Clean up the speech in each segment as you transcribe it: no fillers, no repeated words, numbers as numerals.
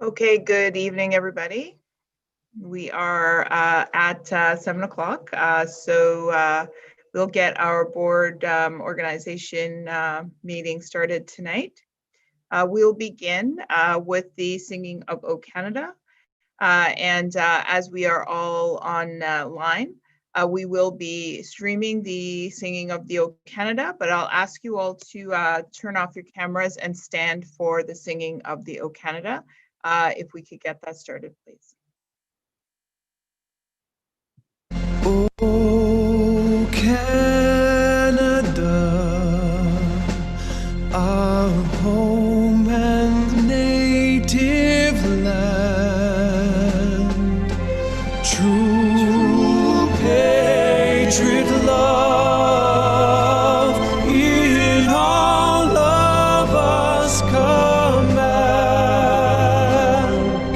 Okay, good evening, everybody. We are at 7 o'clock, so we'll get our board organization meeting started tonight. We'll begin with the singing of O Canada, and as we are all online, we will be streaming the singing of the O Canada, but I'll ask you all to turn off your cameras and stand for the singing of the O Canada. If we could get that started, please. O Canada, our home and native land, true patriot love in all of us command.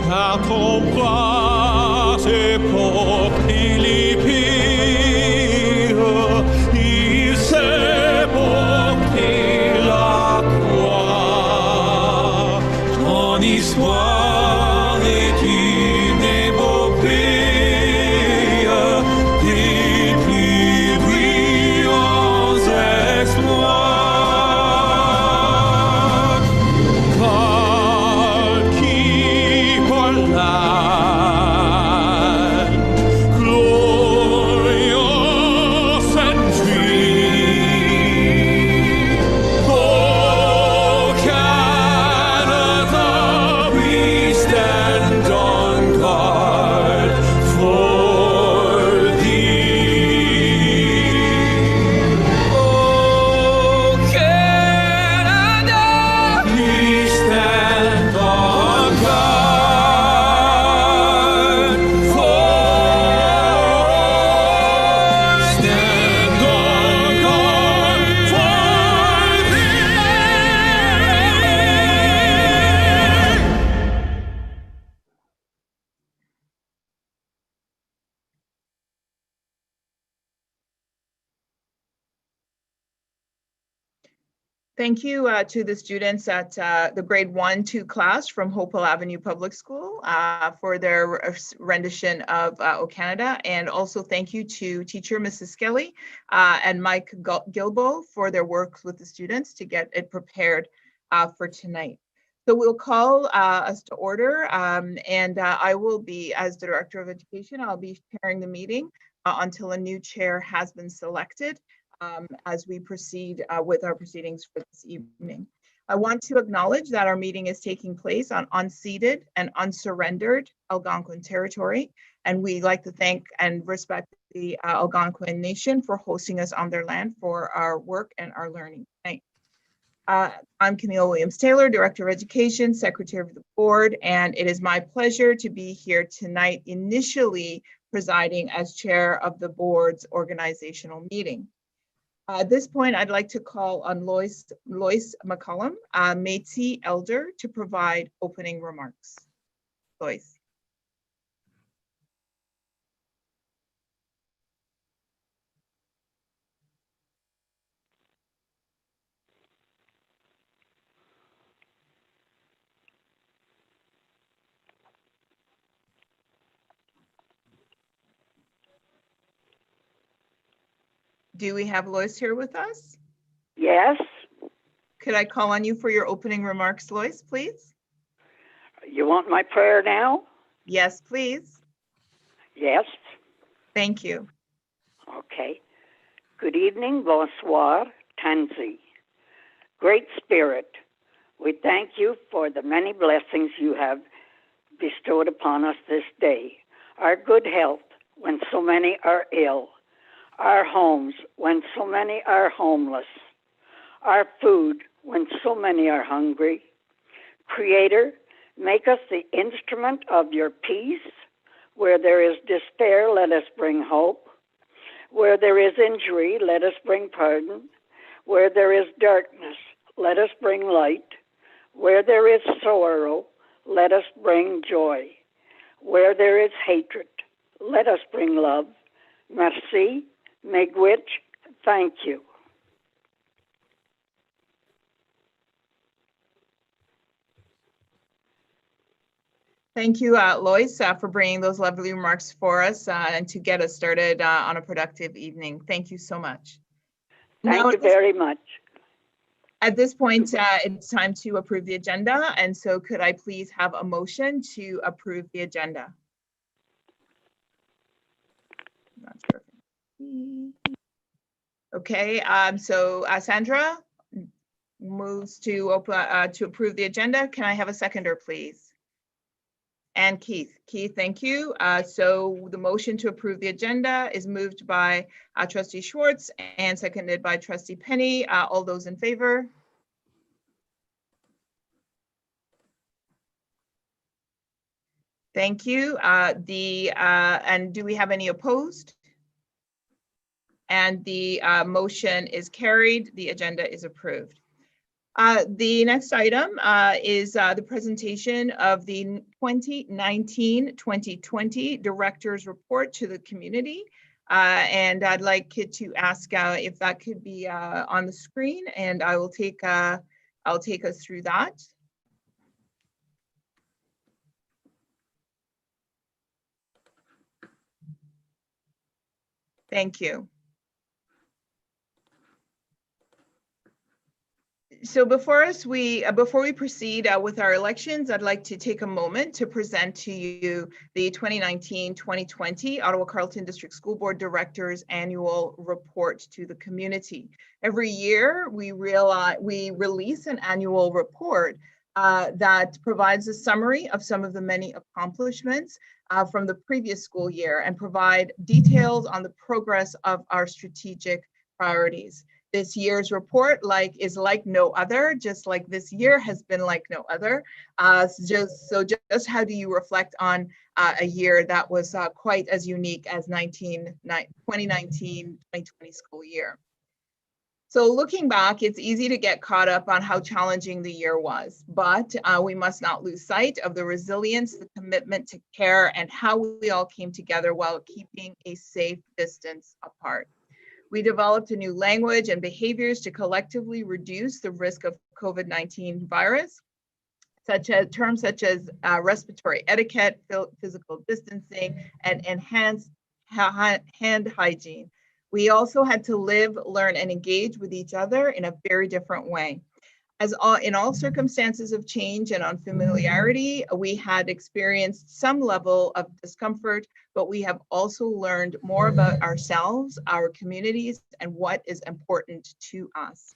Car ton bras époque il s'est porté la croix. Ton histoire est une épopée des plus brillants exploits. Val qui voilà. Thank you to the students at the grade 1-2 class from Hopewell Avenue Public School for their rendition of O Canada, and also thank you to teacher Mrs. Skelly and Mike Gilbo for their work with the students to get it prepared for tonight. So we'll call us to order, and I will be, as the Director of Education, I'll be chairing the meeting until a new chair has been selected. As we proceed with our proceedings for this evening. I want to acknowledge that our meeting is taking place on unceded and unsurrendered Algonquin territory, and we'd like to thank and respect the Algonquin Nation for hosting us on their land for our work and our learning tonight. I'm Camille Williams-Taylor, Director of Education, Secretary of the Board, and it is my pleasure to be here tonight, initially presiding as Chair of the Board's organizational meeting. At this point, I'd like to call on Lois McCollum, Métis Elder, to provide opening remarks. Lois. Do we have Lois here with us? Yes. Could I call on you for your opening remarks, Lois, please? You want my prayer now? Yes, please. Yes. Thank you. Okay. Good evening, bonsoir, Tanzi. Great Spirit, we thank you for the many blessings you have bestowed upon us this day. Our good health when so many are ill. Our homes when so many are homeless, our food when so many are hungry. Creator, make us the instrument of your peace. Where there is despair, let us bring hope. Where there is injury, let us bring pardon. Where there is darkness, let us bring light. Where there is sorrow, let us bring joy. Where there is hatred, let us bring love. Merci. Miigwech, thank you. Thank you, Lois, for bringing those lovely remarks for us and to get us started on a productive evening. Thank you so much. Thank you very much. At this point, it's time to approve the agenda. And so could I please have a motion to approve the agenda? Not sure. Okay, so Sandra moves to approve the agenda. Can I have a seconder, please? And Keith, thank you. So the motion to approve the agenda is moved by Trustee Schwartz and seconded by Trustee Penny. All those in favor? Thank you. And do we have any opposed? And the motion is carried. The agenda is approved. The next item is the presentation of the 2019-2020 Director's Report to the community. And I'd like to ask if that could be on the screen, and I'll take us through that. Thank you. So before we proceed with our elections, I'd like to take a moment to present to you the 2019-2020 Ottawa-Carleton District School Board Directors Annual Report to the community. Every year, we release an annual report that provides a summary of some of the many accomplishments from the previous school year and provide details on the progress of our strategic priorities. This year's report is like no other, just like this year has been like no other. Just how do you reflect on a year that was quite as unique as 2019-2020 school year? So looking back, it's easy to get caught up on how challenging the year was, but we must not lose sight of the resilience, the commitment to care, and how we all came together while keeping a safe distance apart. We developed a new language and behaviors to collectively reduce the risk of COVID-19 virus, terms such as respiratory etiquette, physical distancing, and enhanced hand hygiene. We also had to live, learn, and engage with each other in a very different way. In all circumstances of change and unfamiliarity, we had experienced some level of discomfort, but we have also learned more about ourselves, our communities, and what is important to us.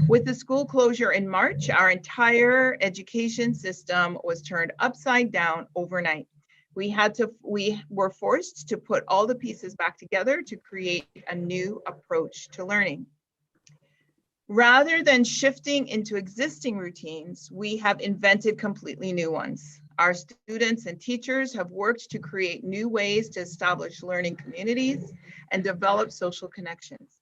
With the school closure in March, our entire education system was turned upside down overnight. We were forced to put all the pieces back together to create a new approach to learning. Rather than shifting into existing routines, we have invented completely new ones. Our students and teachers have worked to create new ways to establish learning communities and develop social connections.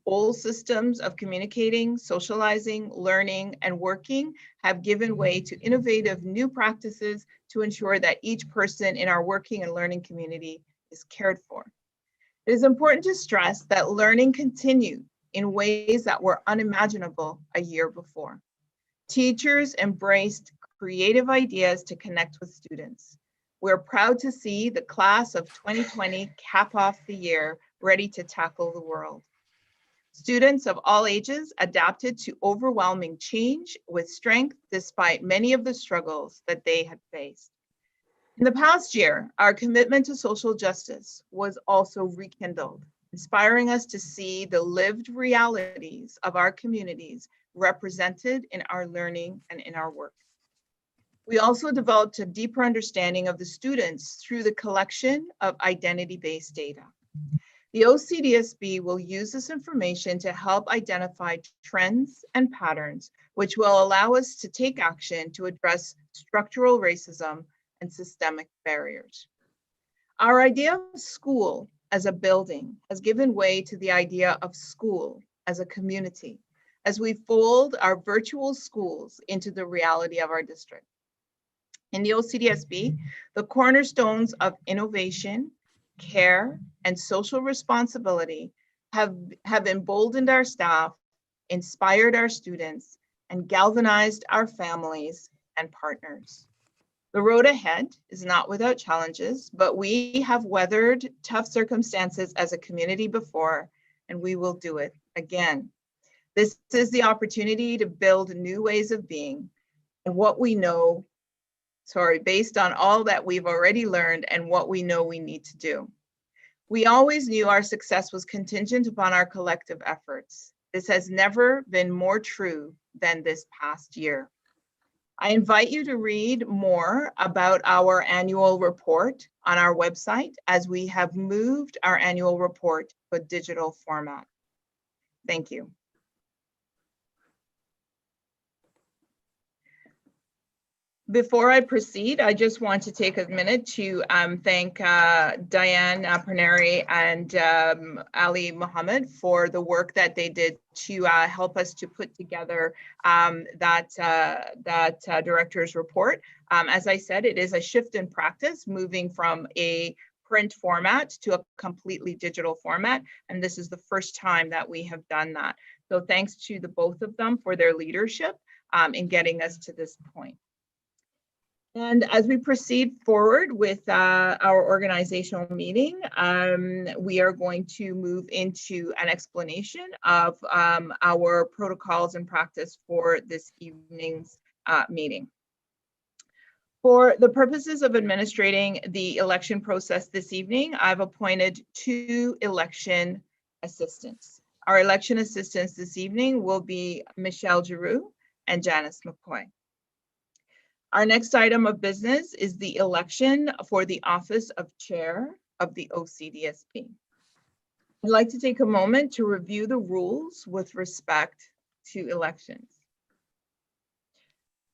Old systems of communicating, socializing, learning, and working have given way to innovative new practices to ensure that each person in our working and learning community is cared for. It is important to stress that learning continued in ways that were unimaginable a year before. Teachers embraced creative ideas to connect with students. We're proud to see the class of 2020 cap off the year ready to tackle the world. Students of all ages adapted to overwhelming change with strength despite many of the struggles that they had faced. In the past year, our commitment to social justice was also rekindled, inspiring us to see the lived realities of our communities represented in our learning and in our work. We also developed a deeper understanding of the students through the collection of identity-based data. The OCDSB will use this information to help identify trends and patterns, which will allow us to take action to address structural racism and systemic barriers. Our idea of school as a building has given way to the idea of school as a community, as we fold our virtual schools into the reality of our district. In the OCDSB, the cornerstones of innovation, care, and social responsibility have emboldened our staff, inspired our students, and galvanized our families and partners. The road ahead is not without challenges, but we have weathered tough circumstances as a community before, and we will do it again. This is the opportunity to build new ways of being and what we know, based on all that we've already learned and what we know we need to do. We always knew our success was contingent upon our collective efforts. This has never been more true than this past year. I invite you to read more about our annual report on our website as we have moved our annual report to a digital format. Thank you. Before I proceed, I just want to take a minute to thank Diane Perneri and Ali Mohammed for the work that they did to help us to put together that director's report. As I said, it is a shift in practice, moving from a print format to a completely digital format, and this is the first time that we have done that. So thanks to the both of them for their leadership in getting us to this point. And as we proceed forward with our organizational meeting, we are going to move into an explanation of our protocols and practice for this evening's meeting. For the purposes of administrating the election process this evening, I've appointed 2 election assistants. Our election assistants this evening will be Michelle Giroux and Janice McCoy. Our next item of business is the election for the office of chair of the OCDSB. I'd like to take a moment to review the rules with respect to elections.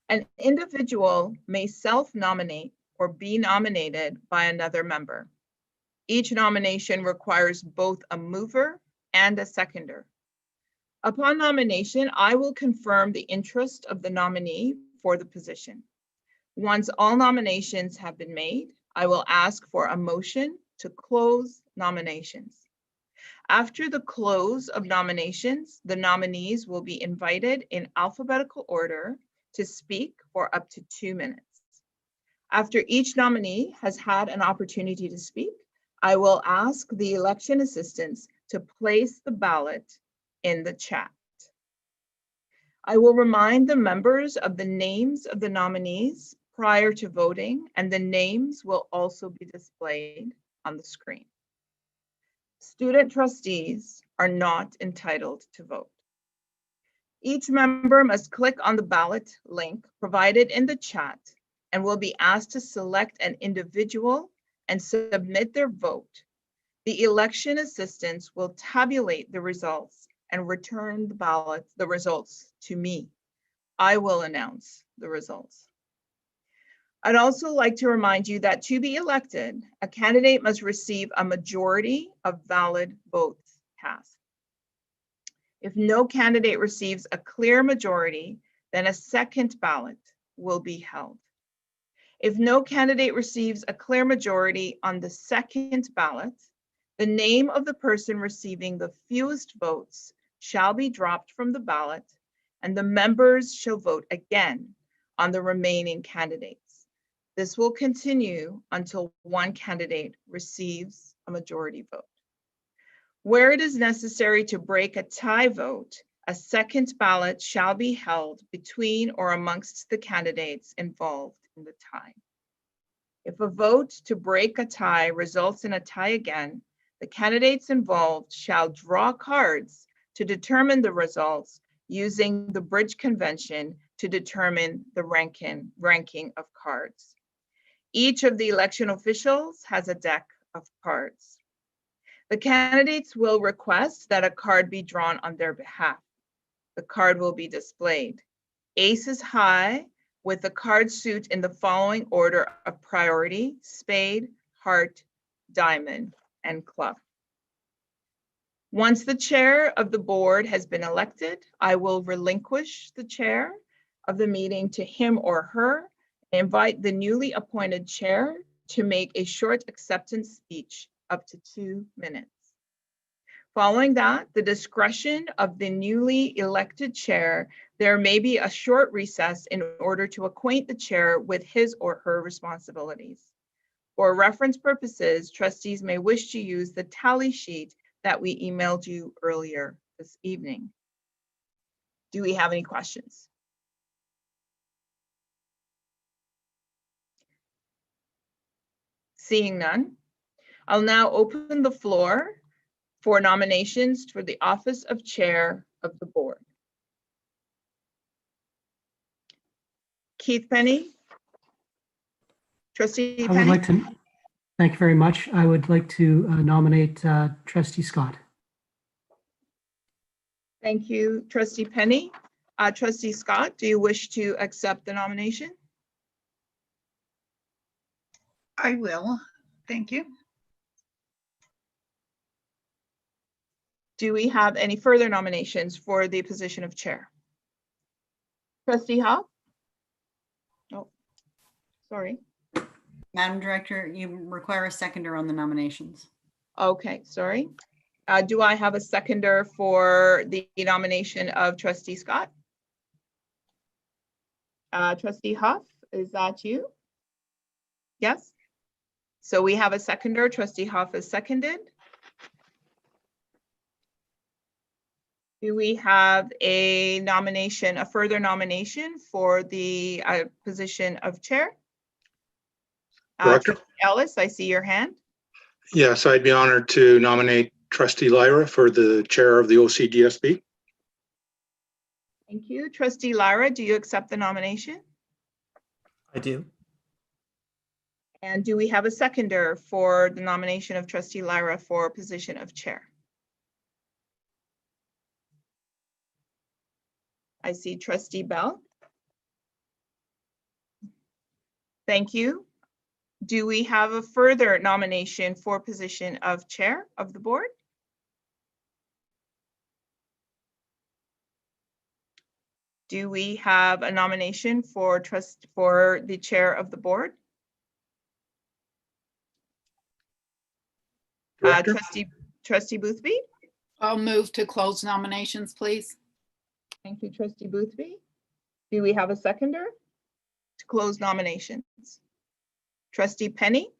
An individual may self-nominate or be nominated by another member. Each nomination requires both a mover and a seconder. Upon nomination, I will confirm the interest of the nominee for the position. Once all nominations have been made, I will ask for a motion to close nominations. After the close of nominations, the nominees will be invited in alphabetical order to speak for up to 2 minutes. After each nominee has had an opportunity to speak, I will ask the election assistants to place the ballot in the chat. I will remind the members of the names of the nominees prior to voting, and the names will also be displayed on the screen. Student trustees are not entitled to vote. Each member must click on the ballot link provided in the chat and will be asked to select an individual and submit their vote. The election assistants will tabulate the results and return the results to me. I will announce the results. I'd also like to remind you that to be elected, a candidate must receive a majority of valid votes cast. If no candidate receives a clear majority, then a second ballot will be held. If no candidate receives a clear majority on the second ballot, the name of the person receiving the fewest votes shall be dropped from the ballot, and the members shall vote again on the remaining candidates. This will continue until one candidate receives a majority vote. Where it is necessary to break a tie vote, a second ballot shall be held between or amongst the candidates involved in the tie. If a vote to break a tie results in a tie again, the candidates involved shall draw cards to determine the results using the bridge convention to determine the ranking of cards. Each of the election officials has a deck of cards. The candidates will request that a card be drawn on their behalf. The card will be displayed. Ace is high with the card suit in the following order of priority: spade, heart, diamond, and club. Once the chair of the board has been elected, I will relinquish the chair of the meeting to him or her and invite the newly appointed chair to make a short acceptance speech up to 2 minutes. Following that, the discretion of the newly elected chair, there may be a short recess in order to acquaint the chair with his or her responsibilities. For reference purposes, trustees may wish to use the tally sheet that we emailed you earlier this evening. Do we have any questions? Seeing none, I'll now open the floor for nominations for the office of chair of the board. Keith Penny. Trustee I would Penny. like to, thank you very much. I would like to nominate Trustee Scott. Thank you, Trustee Penny. Trustee Scott, do you wish to accept the nomination? I will. Thank you. Do we have any further nominations for the position of chair? Trustee Hoff? Oh, sorry. Madam Director, you require a seconder on the nominations. Okay, sorry. Do I have a seconder for the nomination of Trustee Scott? Trustee Huff, is that you? Yes. So we have a seconder. Trustee Huff is seconded. Do we have a nomination, a further nomination for the position of chair? Director? Trustee Ellis, I see your hand. Yes, I'd be honored to nominate Trustee Lyra for the chair of the OCDSB. Thank you. Trustee Lyra, do you accept the nomination? I do. And do we have a seconder for the nomination of Trustee Lyra for position of chair? I see Trustee Bell. Thank you. Do we have a further nomination for position of chair of the board? Do we have a nomination for the chair of the board? Director? Trustee Boothby? I'll move to close nominations, please. Thank you, Trustee Boothby. Do we have a seconder to close nominations? Trustee Penny?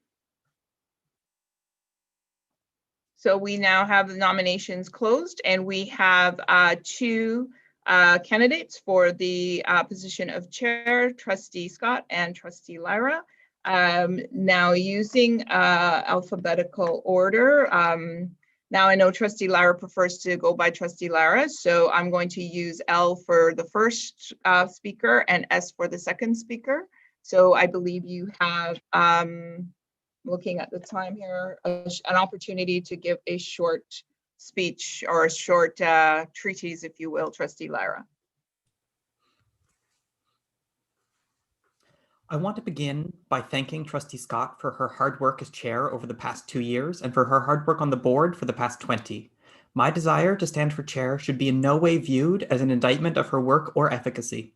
So we now have the nominations closed, and we have two candidates for the position of chair, Trustee Scott and Trustee Lyra. Now using alphabetical order, now I know Trustee Lyra prefers to go by Trustee Lyra, so I'm going to use L for the first speaker and S for the second speaker. So I believe you have, looking at the time here, an opportunity to give a short speech or a short treatise, if you will, Trustee Lyra. I want to begin by thanking Trustee Scott for her hard work as chair over the past 2 years and for her hard work on the board for the past 20. My desire to stand for chair should be in no way viewed as an indictment of her work or efficacy.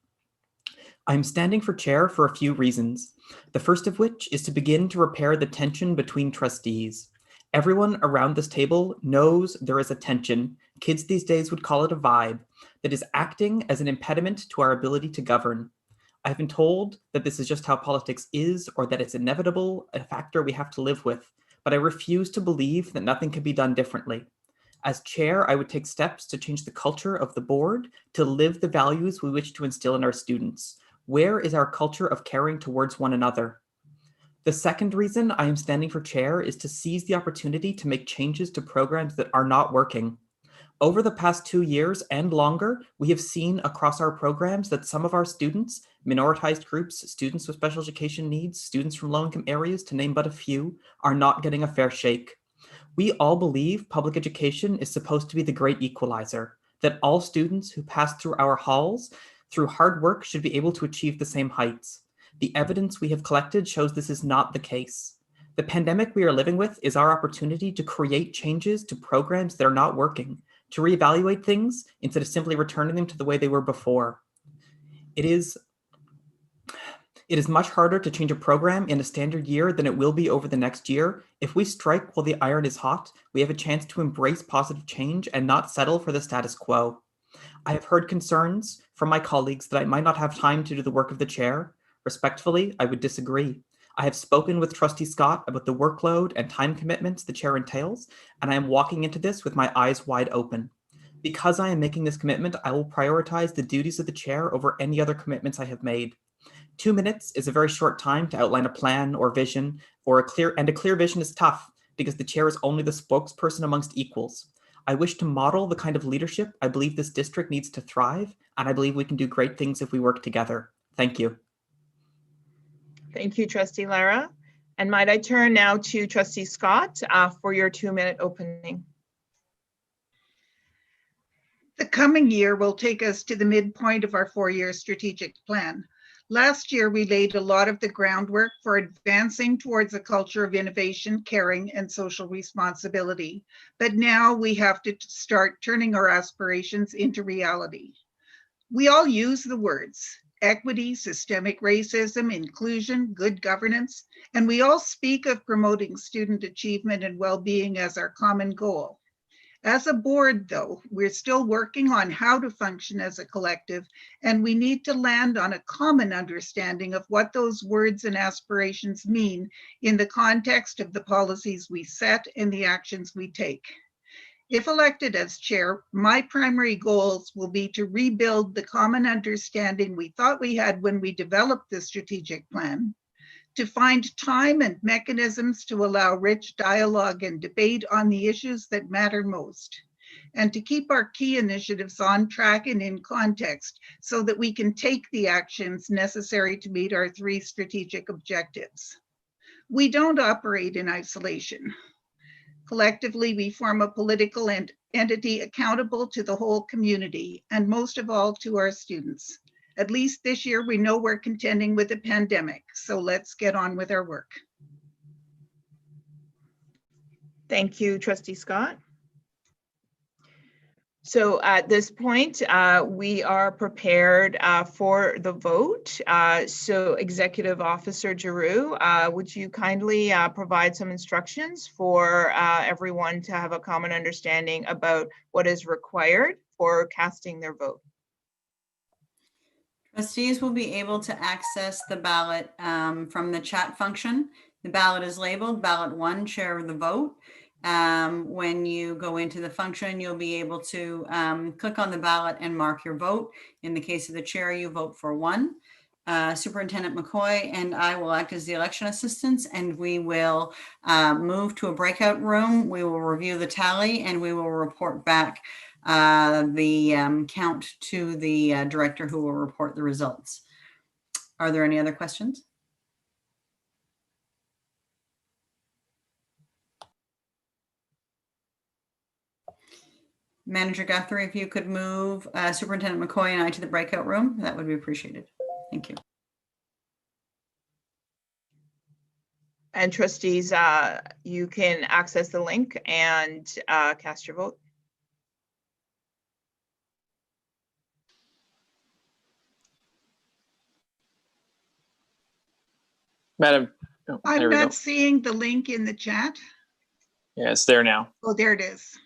I am standing for chair for a few reasons, the first of which is to begin to repair the tension between trustees. Everyone around this table knows there is a tension, kids these days would call it a vibe, that is acting as an impediment to our ability to govern. I've been told that this is just how politics is, or that it's inevitable, a factor we have to live with, but I refuse to believe that nothing can be done differently. As chair, I would take steps to change the culture of the board, to live the values we wish to instill in our students. Where is our culture of caring towards one another? The second reason I am standing for chair is to seize the opportunity to make changes to programs that are not working. Over the past 2 years and longer, we have seen across our programs that some of our students, minoritized groups, students with special education needs, students from low-income areas, to name but a few, are not getting a fair shake. We all believe public education is supposed to be the great equalizer, that all students who pass through our halls through hard work should be able to achieve the same heights. The evidence we have collected shows this is not the case. The pandemic we are living with is our opportunity to create changes to programs that are not working, to reevaluate things instead of simply returning them to the way they were before. It It is much harder to change a program in a standard year than it will be over the next year. If we strike while the iron is hot, we have a chance to embrace positive change and not settle for the status quo. I have heard concerns from my colleagues that I might not have time to do the work of the chair. Respectfully, I would disagree. I have spoken with Trustee Scott about the workload and time commitments the chair entails, and I am walking into this with my eyes wide open. Because I am making this commitment, I will prioritize the duties of the chair over any other commitments I have made. 2 minutes is a very short time to outline a plan or vision, a clear vision is tough because the chair is only the spokesperson amongst equals. I wish to model the kind of leadership I believe this district needs to thrive, and I believe we can do great things if we work together. Thank you. Thank you, Trustee Lyra. And might I turn now to Trustee Scott for your 2-minute opening. The coming year will take us to the midpoint of our 4-year strategic plan. Last year, we laid a lot of the groundwork for advancing towards a culture of innovation, caring, and social responsibility. But now we have to start turning our aspirations into reality. We all use the words equity, systemic racism, inclusion, good governance, and we all speak of promoting student achievement and well-being as our common goal. As a board, though, we're still working on how to function as a collective, and we need to land on a common understanding of what those words and aspirations mean in the context of the policies we set and the actions we take. If elected as chair, my primary goals will be to rebuild the common understanding we thought we had when we developed the strategic plan, to find time and mechanisms to allow rich dialogue and debate on the issues that matter most, and to keep our key initiatives on track and in context so that we can take the actions necessary to meet our 3 strategic objectives. We don't operate in isolation. Collectively, we form a political entity accountable to the whole community, and most of all to our students. At least this year, we know we're contending with a pandemic, so let's get on with our work. Thank you, Trustee Scott. So at this point, we are prepared for the vote. So Executive Officer Giroux, would you kindly provide some instructions for everyone to have a common understanding about what is required for casting their vote? Trustees will be able to access the ballot from the chat function. The ballot is labeled ballot 1, chair of the vote. When you go into the function, you'll be able to click on the ballot and mark your vote. In the case of the chair, you vote for 1. Superintendent McCoy and I will act as the election assistants, and we will move to a breakout room. We will review the tally and we will report back the count to the director, who will report the results. Are there any other questions? Manager Guthrie, if you could move Superintendent McCoy and I to the breakout room, that would be appreciated. Thank you. And trustees, you can access the link and cast your vote. Madam, I'm not seeing the link in the chat. Yeah, it's there now. Oh, there it is.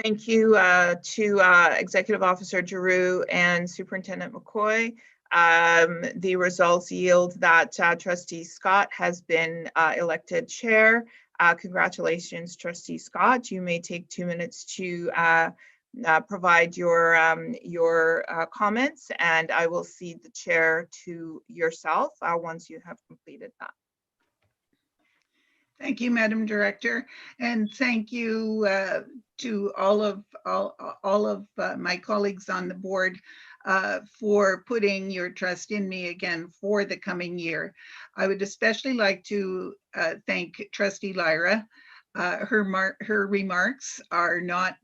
Thank you to Executive Officer Giroux and Superintendent McCoy. The results yield that Trustee Scott has been elected chair. Congratulations, Trustee Scott. You may take 2 minutes to provide your comments, and I will cede the chair to yourself once you have completed that. Thank you, Madam Director, and thank you to all of my colleagues on the board for putting your trust in me again for the coming year. I would especially like to thank Trustee Lyra. Her remarks are not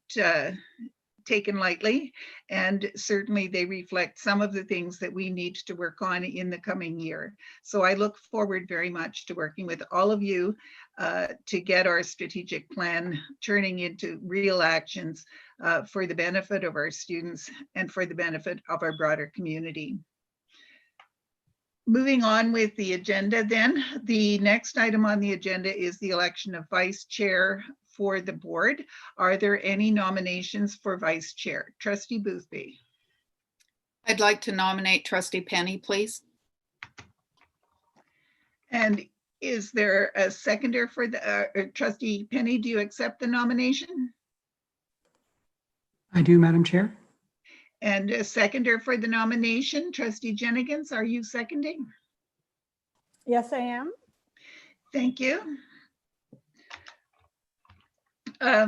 taken lightly, and certainly they reflect some of the things that we need to work on in the coming year. So I look forward very much to working with all of you to get our strategic plan turning into real actions for the benefit of our students and for the benefit of our broader community. Moving on with the agenda then, the next item on the agenda is the election of vice chair for the board. Are there any nominations for vice chair? Trustee Boothby. I'd like to nominate Trustee Penny, please. And is there a seconder for the Trustee Penny? Do you accept the nomination? I do, Madam Chair. And a seconder for the nomination, Trustee Jennekens, are you seconding? Yes, I am. Thank you. Are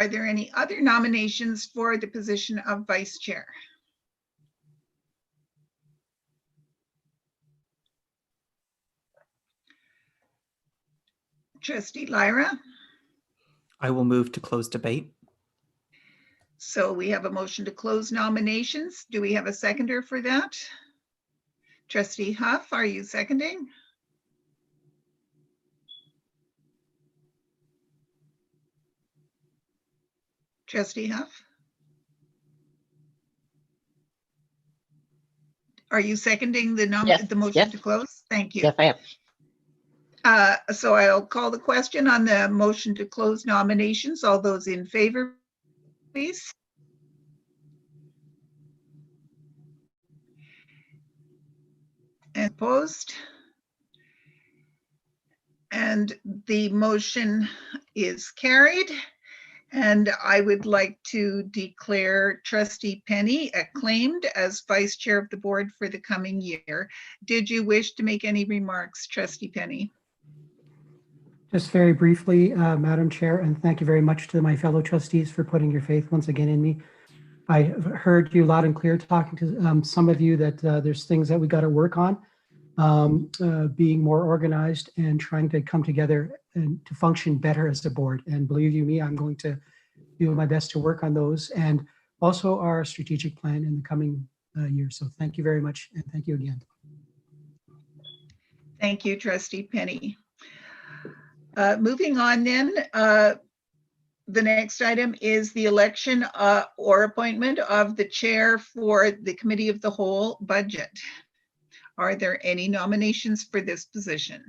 there any other nominations for the position of vice chair? Trustee Lyra? I will move to close debate. So we have a motion to close nominations. Do we have a seconder for that? Trustee Huff, are you seconding? Trustee Huff? Are you seconding the motion to close? Thank you. Yes, I am. So I'll call the question on the motion to close nominations. All those in favor, please. And opposed. And the motion is carried. And I would like to declare Trustee Penny acclaimed as vice chair of the board for the coming year. Did you wish to make any remarks, Trustee Penny? Just very briefly, Madam Chair, and thank you very much to my fellow trustees for putting your faith once again in me. I heard you loud and clear talking to some of you that there's things that we got to work on, being more organized and trying to come together and to function better as a board. And believe you me, I'm going to do my best to work on those, and also our strategic plan in the coming year. So thank you very much, and thank you again. Thank you, Trustee Penny. Moving on then, the next item is the election or appointment of the chair for the Committee of the Whole Budget. Are there any nominations for this position?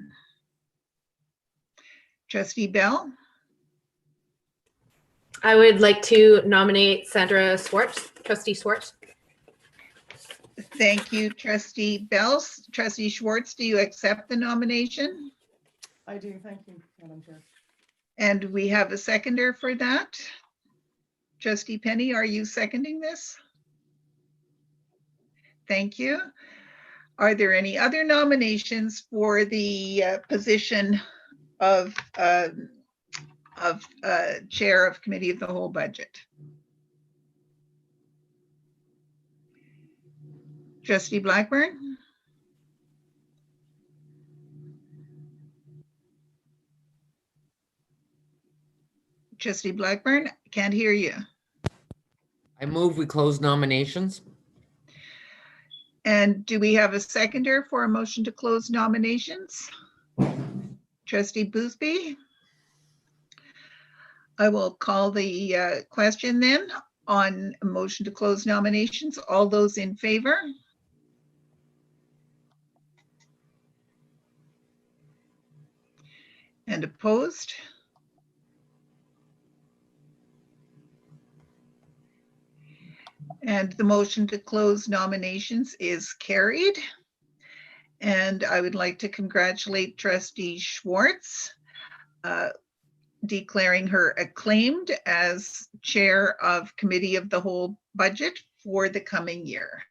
Trustee Bell? I would like to nominate Sandra Swartz, Trustee Swartz. Thank you, Trustee Bell. Trustee Schwartz, do you accept the nomination? I do. Thank you, Madam Chair. And we have a seconder for that. Trustee Penny, are you seconding this? Thank you. Are there any other nominations for the position of Chair of Committee of the Whole Budget? Trustee Blackburn? Trustee Blackburn, can't hear you. I move we close nominations. And do we have a seconder for a motion to close nominations? Trustee Boothby? I will call the question then on a motion to close nominations. All those in favor? And opposed? And the motion to close nominations is carried. And I would like to congratulate Trustee Schwartz, declaring her acclaimed as Chair of Committee of the Whole Budget for the coming year.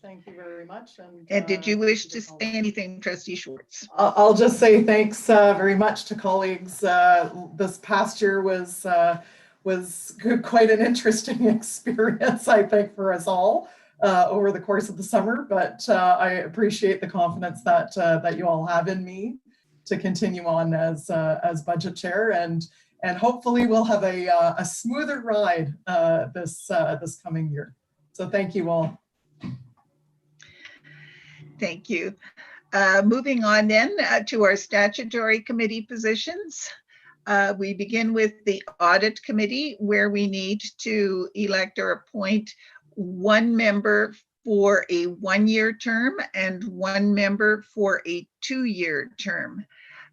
Thank you very much. And did you wish to say anything, Trustee Schwartz? I'll just say thanks very much to colleagues. This past year was quite an interesting experience, I think, for us all over the course of the summer. But I appreciate the confidence that you all have in me to continue on as budget chair, and hopefully we'll have a smoother ride this coming year. So thank you all. Thank you. Moving on then to our statutory committee positions. We begin with the Audit Committee, where we need to elect or appoint one member for a one-year term and one member for a two-year term.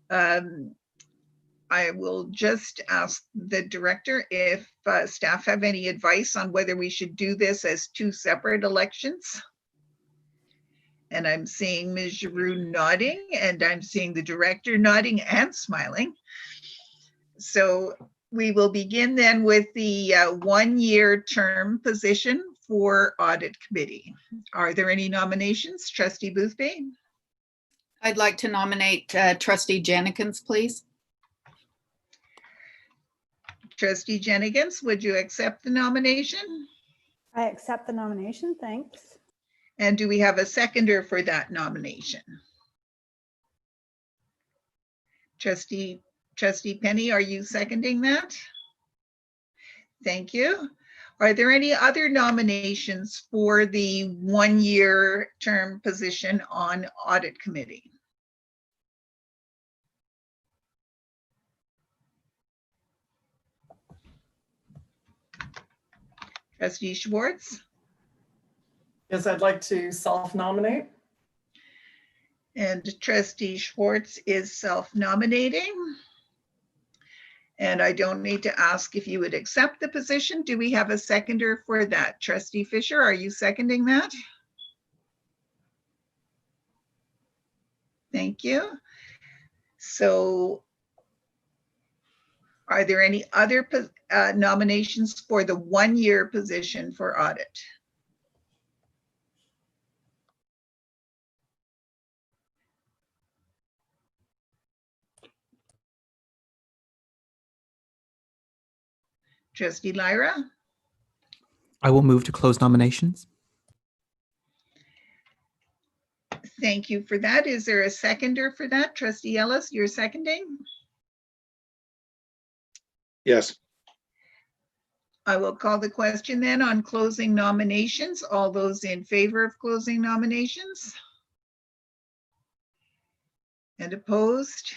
I will just ask the director if staff have any advice on whether we should do this as two separate elections. And I'm seeing Ms. Giroux nodding, and I'm seeing the director nodding and smiling. So we will begin then with the one-year term position for Audit Committee. Are there any nominations? Trustee Boothby? I'd like to nominate Trustee Jennekens, please. Trustee Jennekens, would you accept the nomination? I accept the nomination, thanks. And do we have a seconder for that nomination? Trustee Penny, are you seconding that? Thank you. Are there any other nominations for the one-year term position on Audit Committee? Trustee Schwartz? Yes, I'd like to self-nominate. And Trustee Schwartz is self-nominating. And I don't need to ask if you would accept the position. Do we have a seconder for that? Trustee Fisher, are you seconding that? Thank you. So are there any other nominations for the one-year position for audit? Trustee Lyra? I will move to close nominations. Thank you for that. Is there a seconder for that? Trustee Ellis, you're seconding? Yes. I will call the question then on closing nominations. All those in favor of closing nominations? And opposed?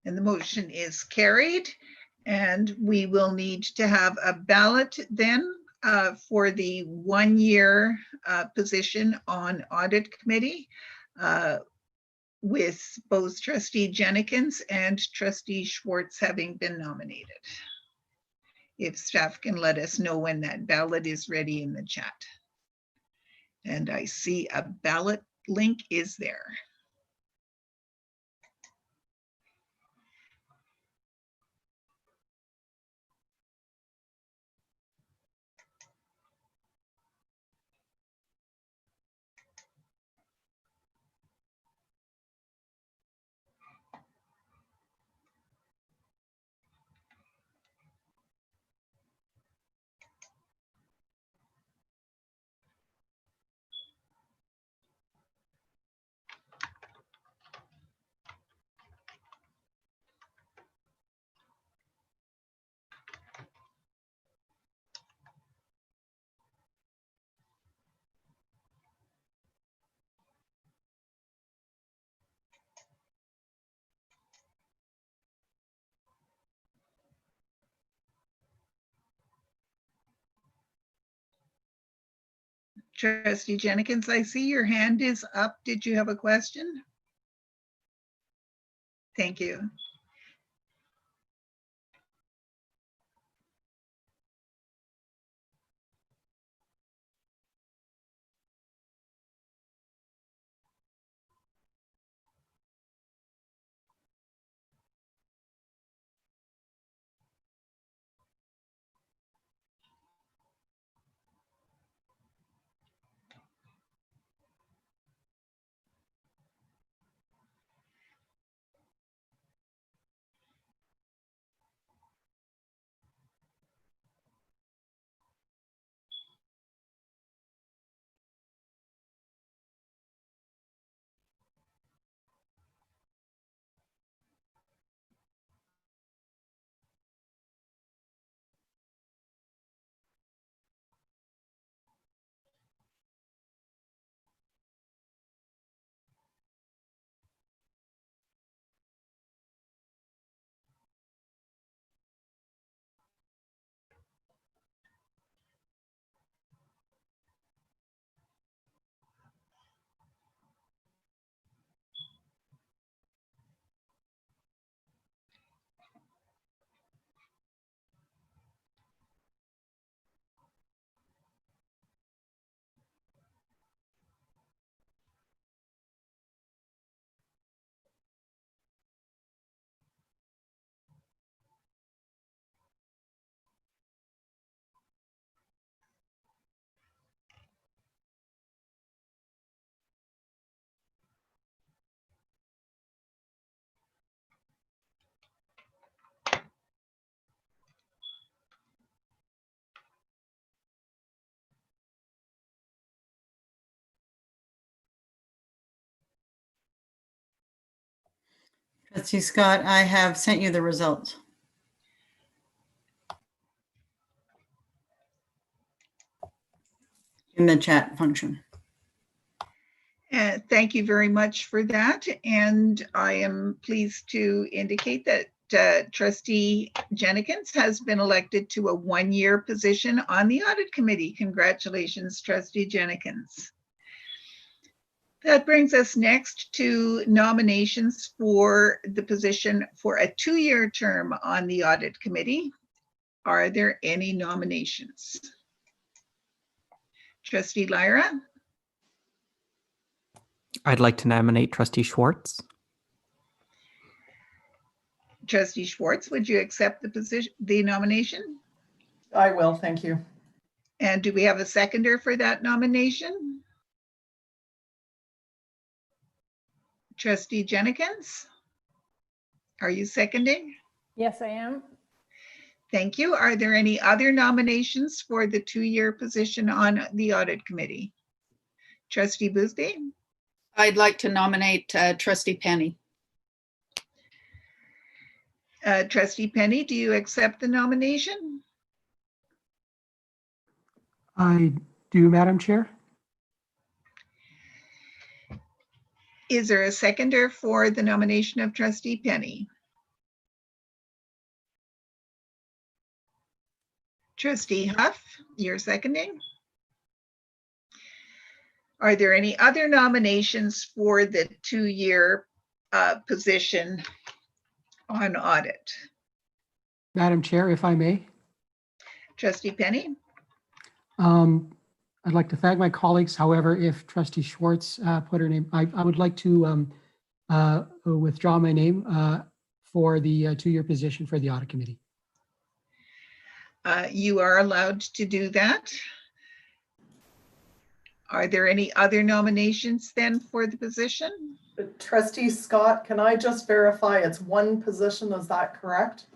And the motion is carried. And we will need to have a ballot then for the one-year position on Audit Committee with both Trustee Jennekens and Trustee Schwartz having been nominated. If staff can let us know when that ballot is ready in the chat. And I see a ballot link is there. Trustee Jennekens, I see your hand is up. Did you have a question? Thank you. Trustee Scott, I have sent you the results in the chat function. Thank you very much for that. And I am pleased to indicate that Trustee Jennekens has been elected to a one-year position on the Audit Committee. Congratulations, Trustee Jennekens. That brings us next to nominations for the position for a two-year term on the Audit Committee. Are there any nominations? Trustee Lyra? I'd like to nominate Trustee Schwartz. Trustee Schwartz, would you accept the position, the nomination? I will, thank you. And do we have a seconder for that nomination? Trustee Jennekens? Are you seconding? Yes, I am. Thank you. Are there any other nominations for the two-year position on the Audit Committee? Trustee Boothby? I'd like to nominate Trustee Penny. Trustee Penny, do you accept the nomination? I do, Madam Chair. Is there a seconder for the nomination of Trustee Penny? Trustee Huff, you're seconding. Are there any other nominations for the two-year position on audit? Madam Chair, if I may. Trustee Penny? I'd like to thank my colleagues. However, if Trustee Schwartz put her name, I would like to withdraw my name for the two-year position for the Audit Committee. You are allowed to do that. Are there any other nominations then for the position? Trustee Scott, can I just verify it's one position, is that correct?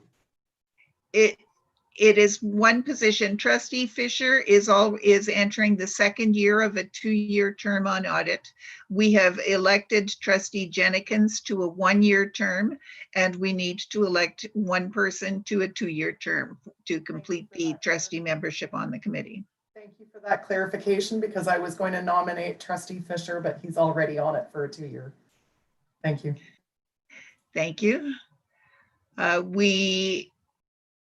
It is one position. Trustee Fisher is entering the second year of a two-year term on audit. We have elected Trustee Jennekens to a one-year term, and we need to elect one person to a two-year term to complete the trustee membership on the committee. Thank you for that clarification, because I was going to nominate Trustee Fisher, but he's already on it for a two-year. Thank you. Thank you. We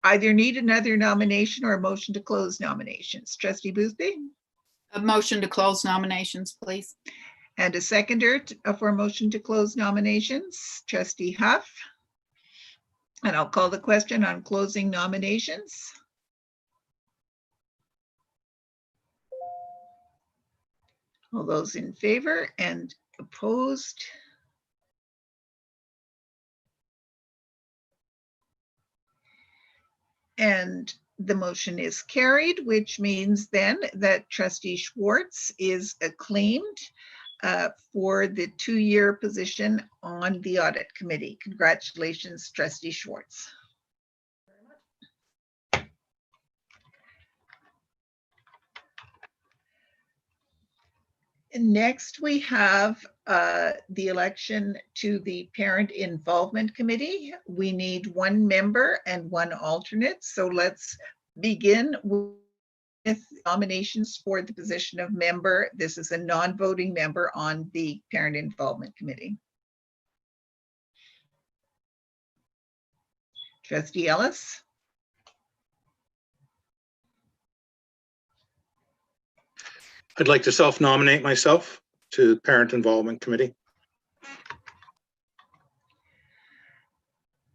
either need another nomination or a motion to close nominations. Trustee Boothby? A motion to close nominations, please. And a seconder for a motion to close nominations, Trustee Huff. And I'll call the question on closing nominations. All those in favor and opposed? And the motion is carried, which means then that Trustee Schwartz is acclaimed for the 2-year position on the Audit Committee. Congratulations, Trustee Schwartz. Next, we have the election to the Parent Involvement Committee. We need 1 member and 1 alternate. So let's begin with nominations for the position of member. This is a non-voting member on the Parent Involvement Committee. Trustee Ellis. I'd like to self-nominate myself to Parent Involvement Committee.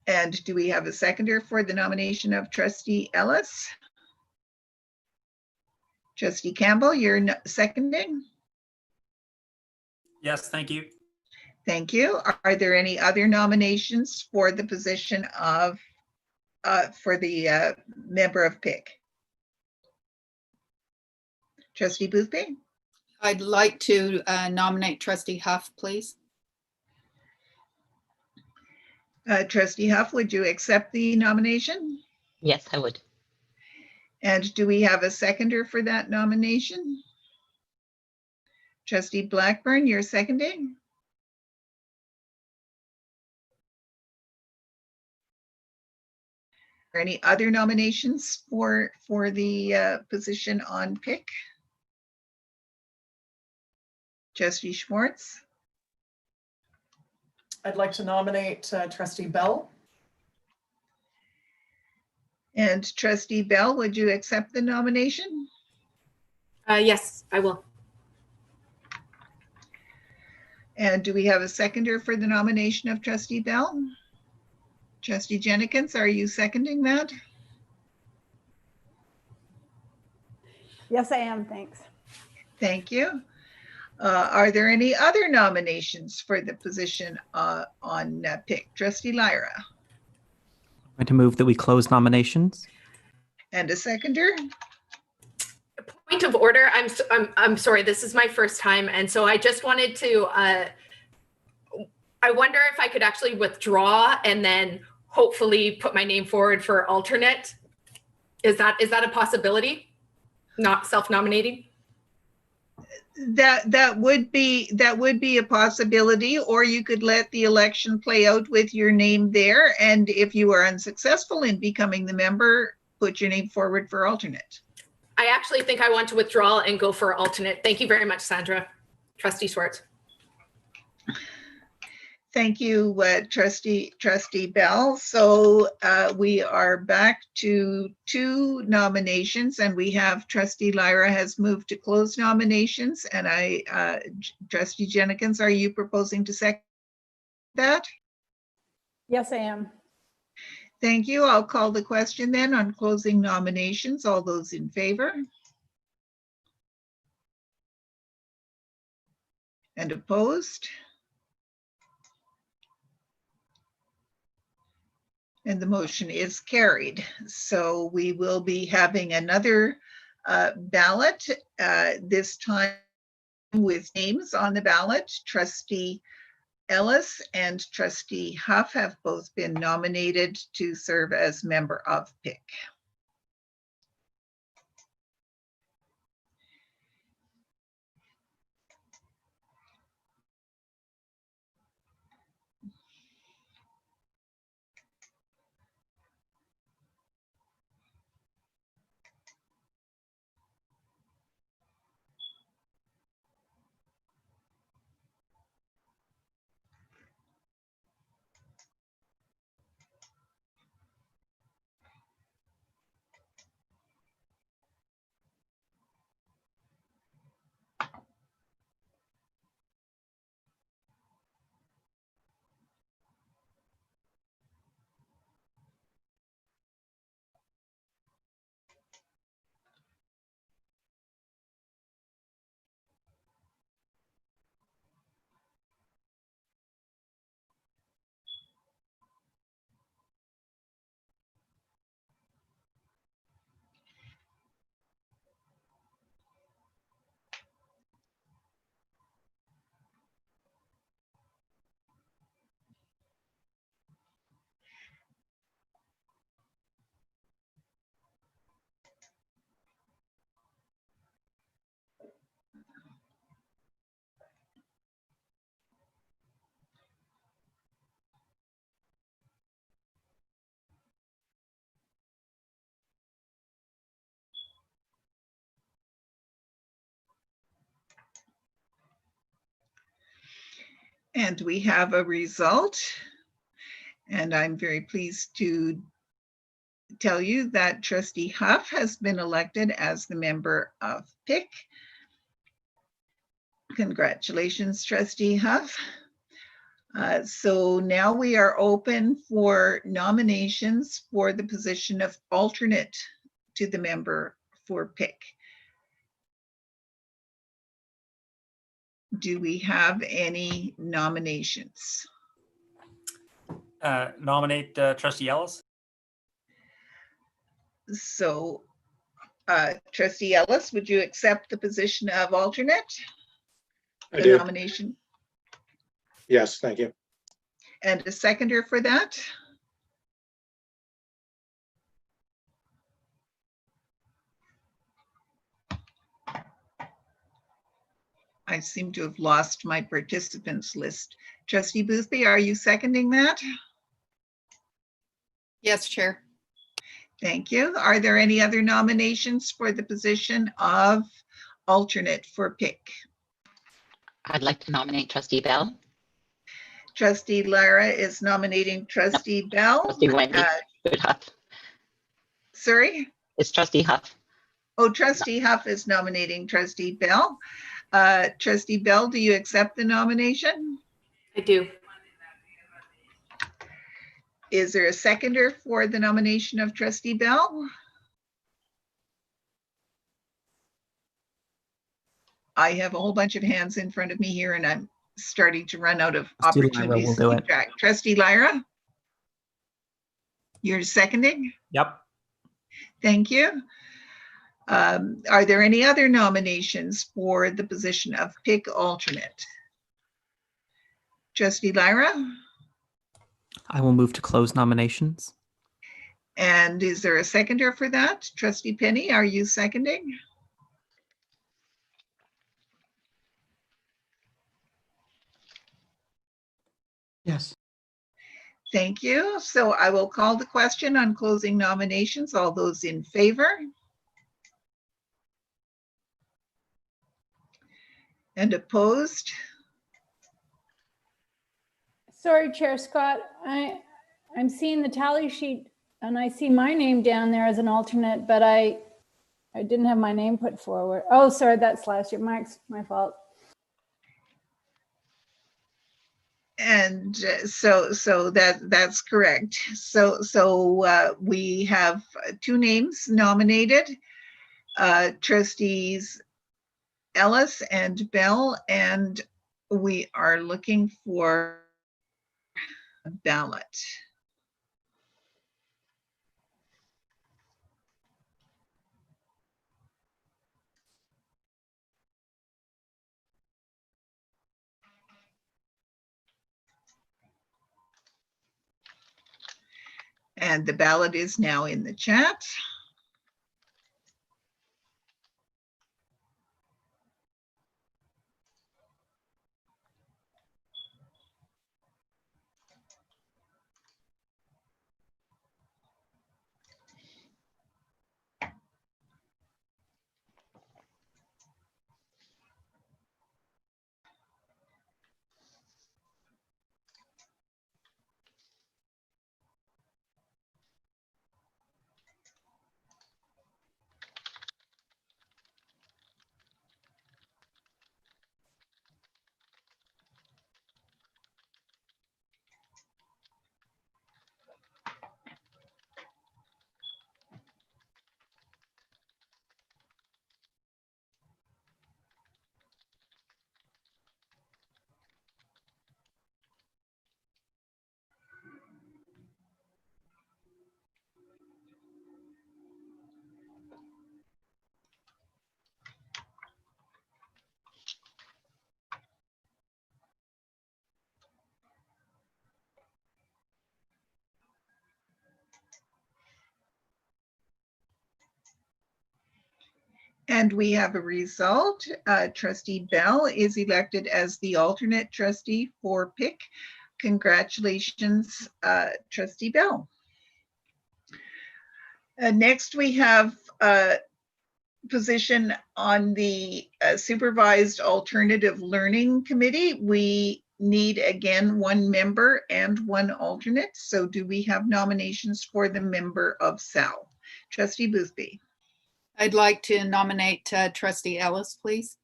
And do we have a seconder for the nomination of Trustee Ellis? Trustee Campbell, you're seconding? Yes, thank you. Thank you. Are there any other nominations for the position of, for the member of PIC? Trustee Boothby? I'd like to nominate Trustee Huff, please. Trustee Huff, would you accept the nomination? Yes, I would. And do we have a seconder for that nomination? Trustee Blackburn, you're seconding? Are there any other nominations for the position on PIC? Trustee Schwartz? I'd like to nominate Trustee Bell. And Trustee Bell, would you accept the nomination? Yes, I will. And do we have a seconder for the nomination of Trustee Bell? Trustee Jennekens, are you seconding that? Yes, I am. Thanks. Thank you. Are there any other nominations for the position on PIC? Trustee Lyra? I'm going to move that we close nominations. And a seconder? Point of order. I'm sorry. This is my first time, and so I just wanted to. I wonder if I could actually withdraw and then hopefully put my name forward for alternate. Is that a possibility? Not self-nominating? That would be a possibility, or you could let the election play out with your name there, and if you are unsuccessful in becoming the member, put your name forward for alternate. I actually think I want to withdraw and go for alternate. Thank you very much, Sandra. Trustee Schwartz. Thank you, Trustee Bell. So we are back to 2 nominations, and we have Trustee Lyra has moved to close nominations, and Trustee Jennekens, are you proposing to second that? Yes, I am. Thank you. I'll call the question then on closing nominations. All those in favor? And opposed? And the motion is carried. So we will be having another ballot, this time with names on the ballot. Trustee Ellis and Trustee Huff have both been nominated to serve as member of PIC. And we have a result. And I'm very pleased to tell you that Trustee Huff has been elected as the member of PIC. Congratulations, Trustee Huff. So now we are open for nominations for the position of alternate to the member for PIC. Do we have any nominations? Nominate Trustee Ellis. So Trustee Ellis, would you accept the position of alternate? I The do. nomination? Yes, thank you. And a seconder for that? I seem to have lost my participants list. Trustee Boothby, are you seconding that? Yes, Chair. Thank you. Are there any other nominations for the position of alternate for PIC? I'd like to nominate Trustee Bell. Trustee Lyra is nominating Trustee Bell. Trustee Wendy. Good Huff. Sorry? It's Trustee Huff. Oh, Trustee Huff is nominating Trustee Bell. Trustee Bell, do you accept the nomination? I do. Is there a seconder for the nomination of Trustee Bell? I have a whole bunch of hands in front of me here and I'm starting to run out of Trustee Lyra opportunities will to do keep it. track. Trustee Lyra? You're seconding? Yep. Thank you. Are there any other nominations for the position of PIC alternate? Trustee Lyra? I will move to close nominations. And is there a seconder for that? Trustee Penny, are you seconding? Yes. Thank you. So I will call the question on closing nominations. All those in favor? And opposed? Sorry, Chair Scott, I'm seeing the tally sheet and I see my name down there as an alternate, but I didn't have my name put forward. Oh, sorry, that's last year. My fault. And so that's correct. So we have two names nominated, Trustees Ellis and Bell, and we are looking for a ballot. And the ballot is now in the chat. And we have a result. Trustee Bell is elected as the alternate trustee for PIC. Congratulations, Trustee Bell. Next, we have a position on the Supervised Alternative Learning Committee. We need again 1 member and 1 alternate. So do we have nominations for the member of SAL? Trustee Boothby. I'd like to nominate Trustee Ellis, please.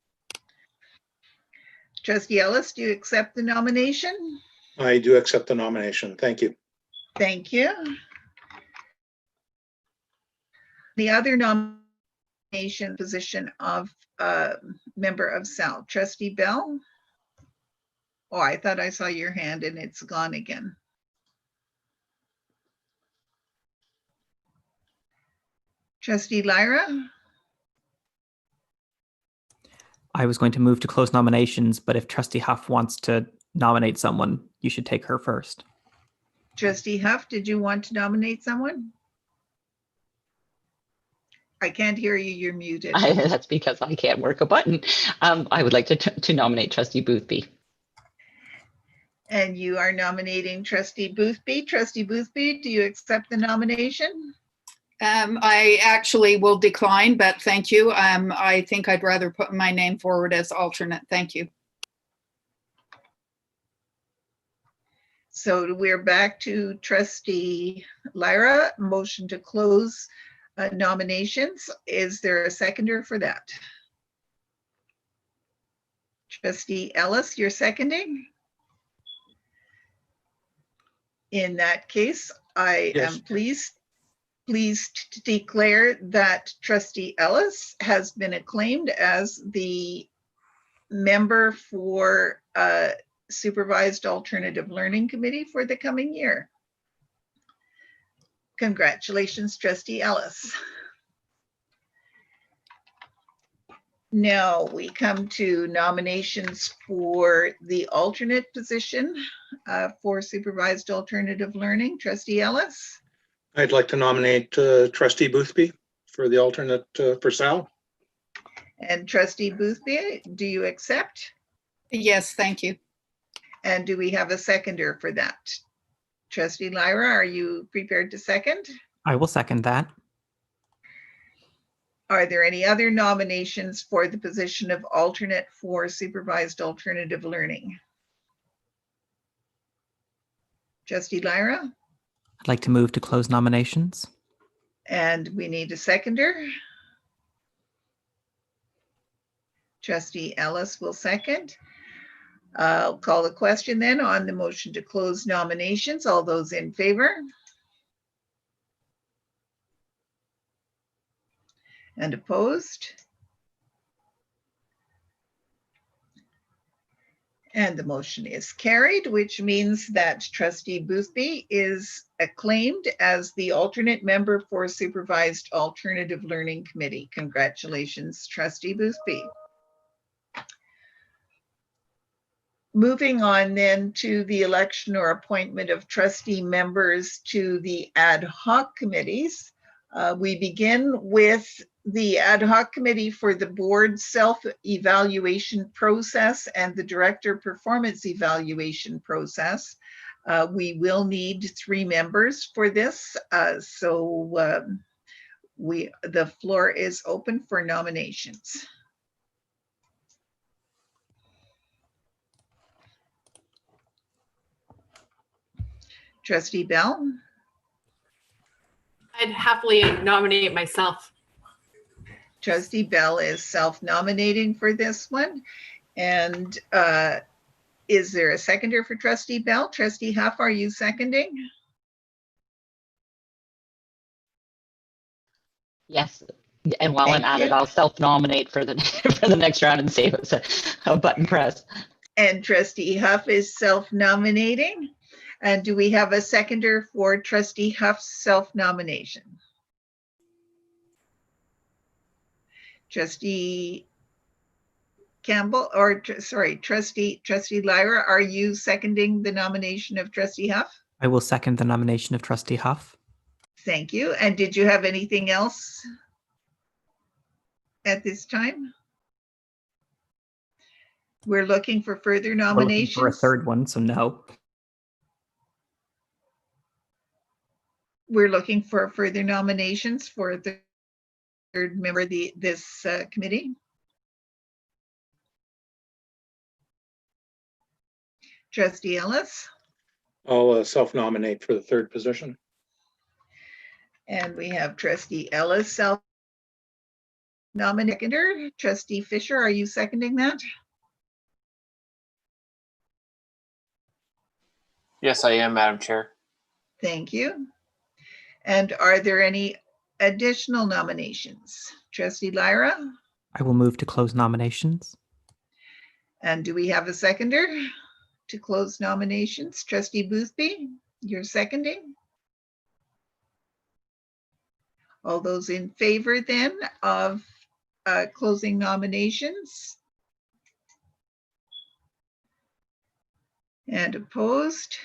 Trustee Ellis, do you accept the nomination? I do accept the nomination. Thank you. Thank you. The other nomination position of member of SAL, Trustee Bell. Oh, I thought I saw your hand and it's gone again. Trustee Lyra. I was going to move to close nominations, but if Trustee Huff wants to nominate someone, you should take her first. Trustee Huff, did you want to nominate someone? I can't hear you, you're muted. That's because I can't work a button. I would like to nominate Trustee Boothby. And you are nominating Trustee Boothby. Trustee Boothby, do you accept the nomination? I actually will decline, but thank you. I think I'd rather put my name forward as alternate. Thank you. So we're back to Trustee Lyra. Motion to close nominations. Is there a seconder for that? Trustee Ellis, you're seconding? In that case, I am pleased to declare that Trustee Ellis has been acclaimed as the member for Supervised Alternative Learning Committee for the coming year. Congratulations, Trustee Ellis. Now we come to nominations for the alternate position for Supervised Alternative Learning. Trustee Ellis. I'd like to nominate Trustee Boothby for the alternate for SAL. And Trustee Boothby, do you accept? Yes, thank you. And do we have a seconder for that? Trustee Lyra, are you prepared to second? I will second that. Are there any other nominations for the position of alternate for Supervised Alternative Learning? Trustee Lyra? I'd like to move to close nominations. And we need a seconder. Trustee Ellis will second. I'll call the question then on the motion to close nominations. All those in favor? And opposed? And the motion is carried, which means that Trustee Boothby is acclaimed as the alternate member for Supervised Alternative Learning Committee. Congratulations, Trustee Boothby. Moving on then to the election or appointment of trustee members to the ad hoc committees. We begin with the ad hoc committee for the board self-evaluation process and the director performance evaluation process. We will need 3 members for this. The floor is open for nominations. Trustee Bell? I'd happily nominate myself. Trustee Bell is self-nominating for this one. And is there a seconder for Trustee Bell? Trustee Huff, are you seconding? Yes. And while I'm at it, I'll self-nominate for the for the next round and save us a button press. And Trustee Huff is self-nominating. And do we have a seconder for Trustee Huff's self-nomination? Trustee Campbell, or sorry, Trustee Lyra, are you seconding the nomination of Trustee Huff? I will second the nomination of Trustee Huff. Thank you. And did you have anything else at this time? We're looking for further nominations. For a third one, so no. We're looking for further nominations for the third member of this committee. Trustee Ellis, I'll self-nominate for the third position. and we have Trustee Ellis self-nominated. Trustee Fisher, are you seconding that? Yes, I am, Madam Chair. Thank you. And are there any additional nominations? Trustee Lyra, I will move to close nominations. and do we have a seconder to close nominations? Trustee Boothby, you're seconding? All those in favor then of closing nominations? And opposed?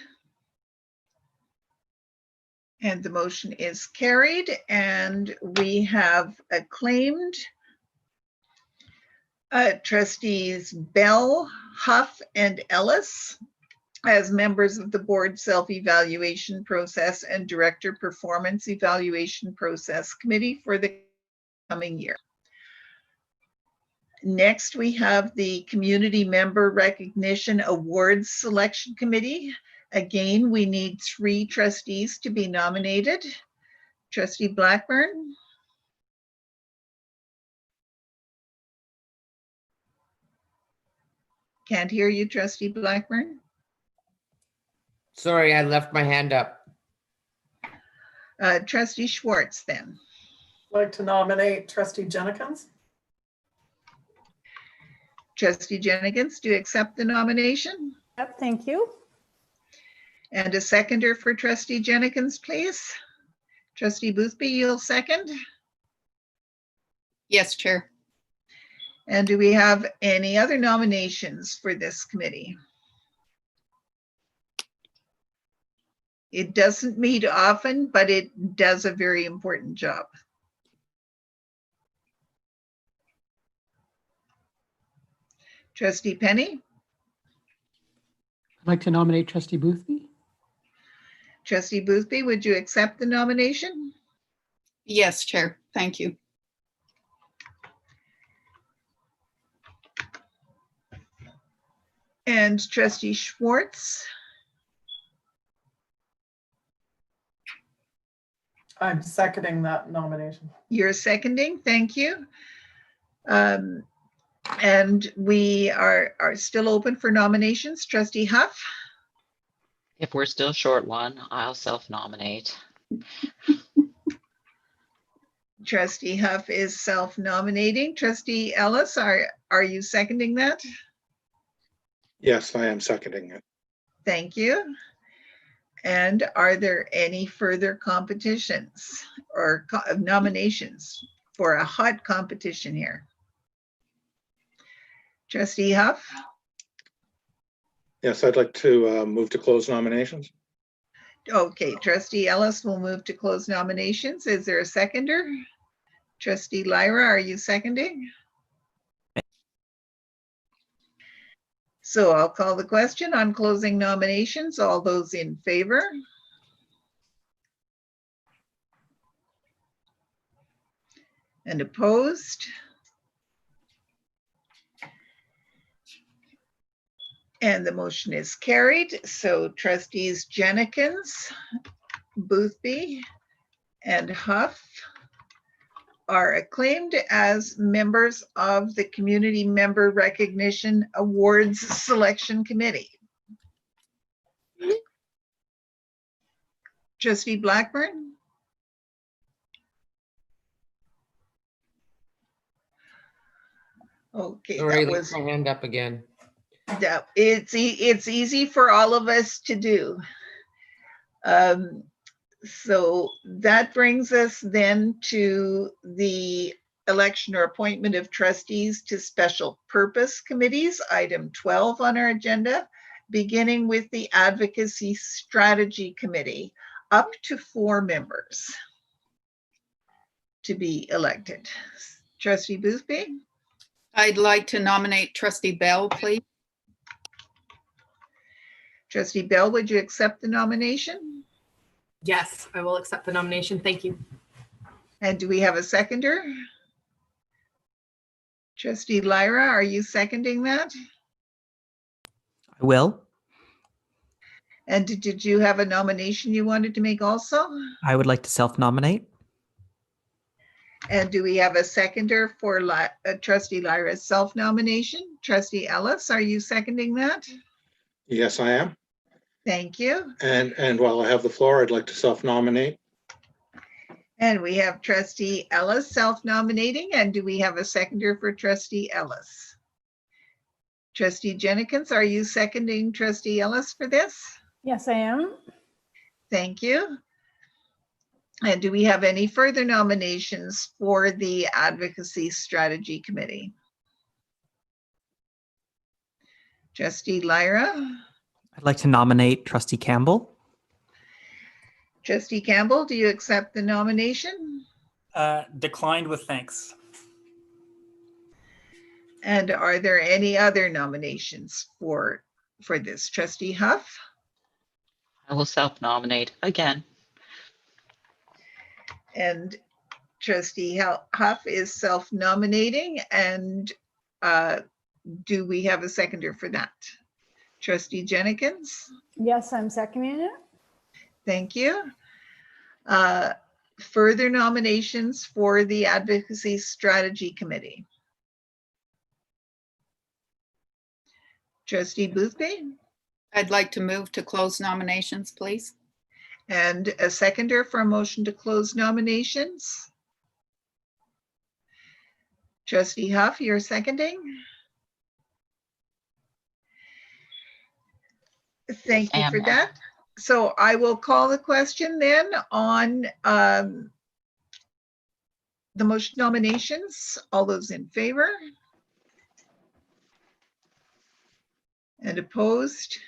And the motion is carried, and we have acclaimed trustees Bell, Huff, and Ellis as members of the board self-evaluation process and director performance evaluation process committee for the coming year. Next, we have the community member recognition awards selection committee. Again, we need 3 trustees to be nominated. Trustee Blackburn. Can't hear you, Trustee Blackburn. Sorry, I left my hand up. Trustee Schwartz then. I'd like to nominate Trustee Jennekens. Trustee Jennekens, do you accept the nomination? Yep, thank you. And a seconder for Trustee Jennekens, please. Trustee Boothby, you'll second. Yes, Chair. And do we have any other nominations for this committee? It doesn't meet often, but it does a very important job. Trustee Penny? I'd like to nominate Trustee Boothby. Trustee Boothby, would you accept the nomination? Yes, Chair. Thank you. And Trustee Schwartz? I'm seconding that nomination. You're seconding, thank you. And we are still open for nominations. Trustee Huff? If we're still short one, I'll self-nominate. Trustee Huff is self-nominating. Trustee Ellis, are you seconding that? Yes, I am seconding it. Thank you. And are there any further competitions or nominations for a hot competition here? Trustee Huff? Yes, I'd like to move to close nominations. Okay, Trustee Ellis will move to close nominations. Is there a seconder? Trustee Lyra, are you seconding? So I'll call the question on closing nominations. All those in favor? And opposed? And the motion is carried. So trustees Jennekens, Boothby, and Huff are acclaimed as members of the Community Member Recognition Awards Selection Committee. Trustee Blackburn? Okay, Sorry, that I was left my hand up again. it's easy for all of us to do. So that brings us then to the election or appointment of trustees to special purpose committees, item 12 on our agenda, beginning with the Advocacy Strategy Committee, up to 4 members to be elected. Trustee Boothby? I'd like to nominate Trustee Bell, please. Trustee Bell, would you accept the nomination? Yes, I will accept the nomination. Thank you. And do we have a seconder? Trustee Lyra, are you seconding that? I will. And did you have a nomination you wanted to make also? I would like to self-nominate. And do we have a seconder for Trustee Lyra's self-nomination? Trustee Ellis, are you seconding that? Yes, I am. Thank you. And while I have the floor, I'd like to self-nominate. And we have Trustee Ellis self-nominating. And do we have a seconder for Trustee Ellis? Trustee Jennekens, are you seconding Trustee Ellis for this? Yes, I am. Thank you. And do we have any further nominations for the Advocacy Strategy Committee? Trustee Lyra? I'd like to nominate Trustee Campbell. Trustee Campbell, do you accept the nomination? Declined with thanks. And are there any other nominations for this? Trustee Huff? I will self-nominate again. And Trustee Huff is self-nominating. And do we have a seconder for that? Trustee Jennekens? Yes, I'm seconding it. Thank you. Further nominations for the Advocacy Strategy Committee? Trustee Boothby? I'd like to move to close nominations, please. And a seconder for a motion to close nominations? Trustee Huff, you're seconding? Thank you for that. So I will call the question then on the motion nominations. All those in favor? And opposed?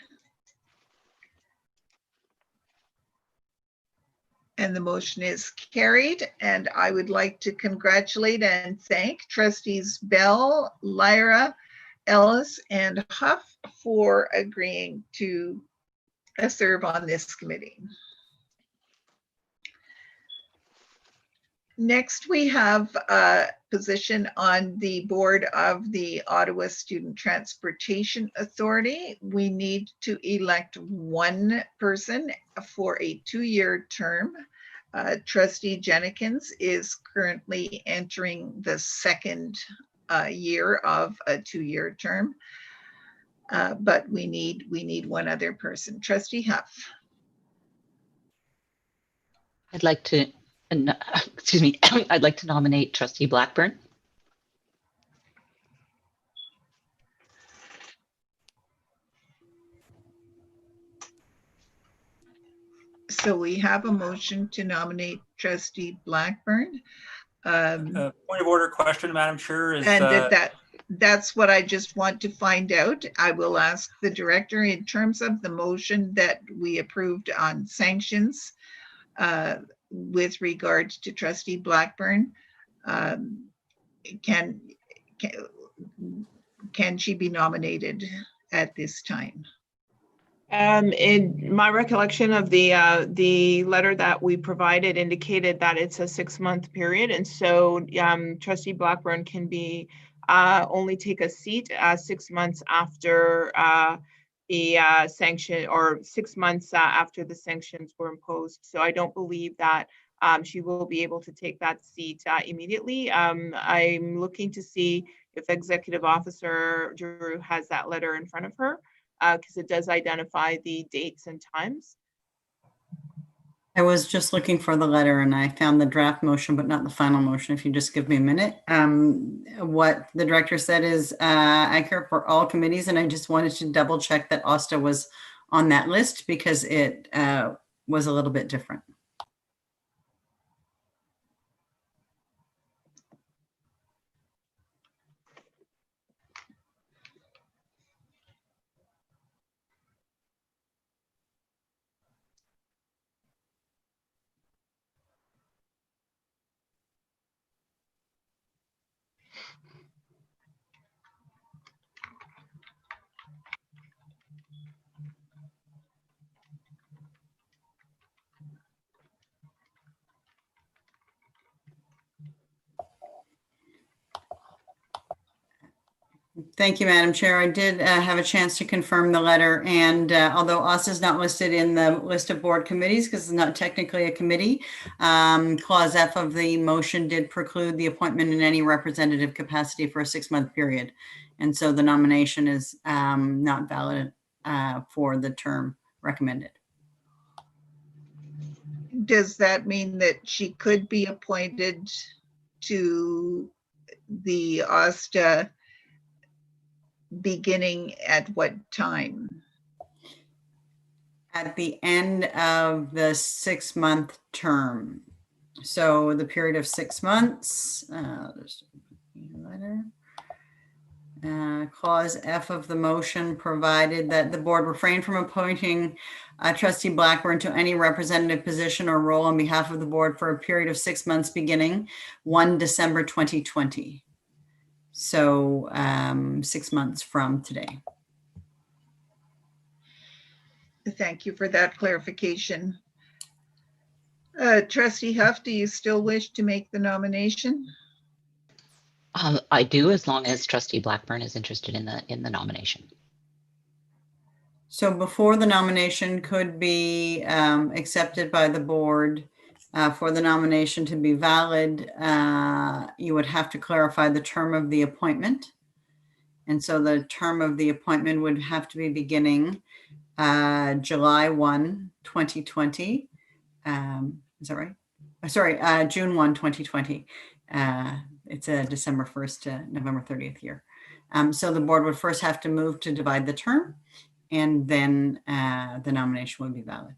And the motion is carried. And I would like to congratulate and thank Trustees Bell, Lyra, Ellis, and Huff for agreeing to serve on this committee. Next, we have a position on the board of the Ottawa Student Transportation Authority. We need to elect one person for a 2-year term. Trustee Jennekens is currently entering the second year of a 2-year term. But we need one other person. Trustee Huff. I'd like to, excuse me, I'd like to nominate Trustee Blackburn. So we have a motion to nominate Trustee Blackburn. Point of order question, Madam Chair. Is, and that's what I just want to find out. I will ask the director in terms of the motion that we approved on sanctions with regard to Trustee Blackburn. Can she be nominated at this time? In my recollection of the letter that we provided indicated that it's a 6-month period, and so Trustee Blackburn can be only take a seat 6 months after the sanction, or 6 months after the sanctions were imposed. So I don't believe that she will be able to take that seat immediately. I'm looking to see if Executive Officer Drew has that letter in front of her, because it does identify the dates and times. I was just looking for the letter and I found the draft motion, but not the final motion. If you just give me a minute. What the director said is accurate for all committees. And I just wanted to double check that OSTA was on that list because it was a little bit different. Thank you, Madam Chair. I did have a chance to confirm the letter, and although us is not listed in the list of board committees because it's not technically a committee, Clause F of the motion did preclude the appointment in any representative capacity for a 6-month period. And so the nomination is not valid for the term recommended. Does that mean that she could be appointed to the OSTA beginning at what time? At the end of the 6-month term. So the period of 6 months, Clause F of the motion provided that the board refrain from appointing Trustee Blackburn to any representative position or role on behalf of the board for a period of 6 months beginning 1 December 2020. So 6 months from today. Thank you for that clarification. Trustee Huff, do you still wish to make the nomination? I do, as long as Trustee Blackburn is interested in the nomination. So before the nomination could be accepted by the board, for the nomination to be valid, you would have to clarify the term of the appointment. And so the term of the appointment would have to be beginning July 1, 2020. Is that right? Sorry, June 1, 2020. It's a December 1st to November 30th year. So the board would first have to move to divide the term, and then the nomination would be valid.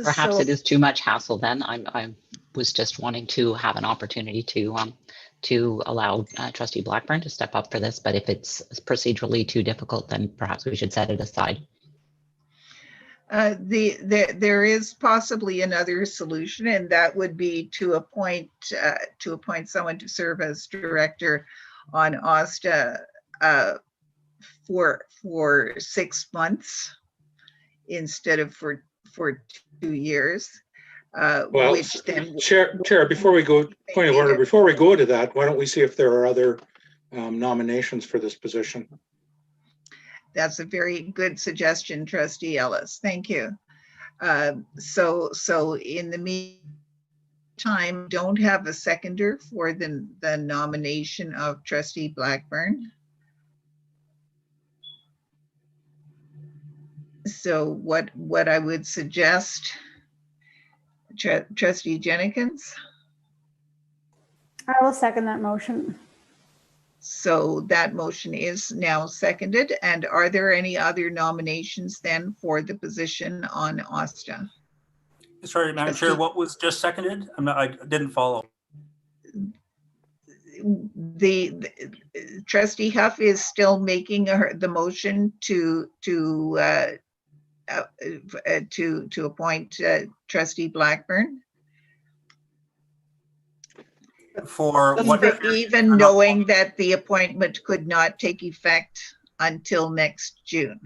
Perhaps it is too much hassle then. I was just wanting to have an opportunity to allow Trustee Blackburn to step up for this, but if it's procedurally too difficult, then perhaps we should set it aside. There is possibly another solution, and that would be to appoint someone to serve as director on OSTA for 6 months instead of for 2 years. Well, which then Chair, before we go, point of order, before we go to that, why don't we see if there are other nominations for this position? That's a very good suggestion, Trustee Ellis. Thank you. So in the meantime, don't have a seconder for the nomination of Trustee Blackburn. So what I would suggest, Trustee Jennekens. I will second that motion. So that motion is now seconded. And are there any other nominations then for the position on OSTA? Sorry, Madam Chair, what was just seconded? I didn't follow. The Trustee Huff is still making the motion to appoint Trustee Blackburn. For what? Even knowing that the appointment could not take effect until next June.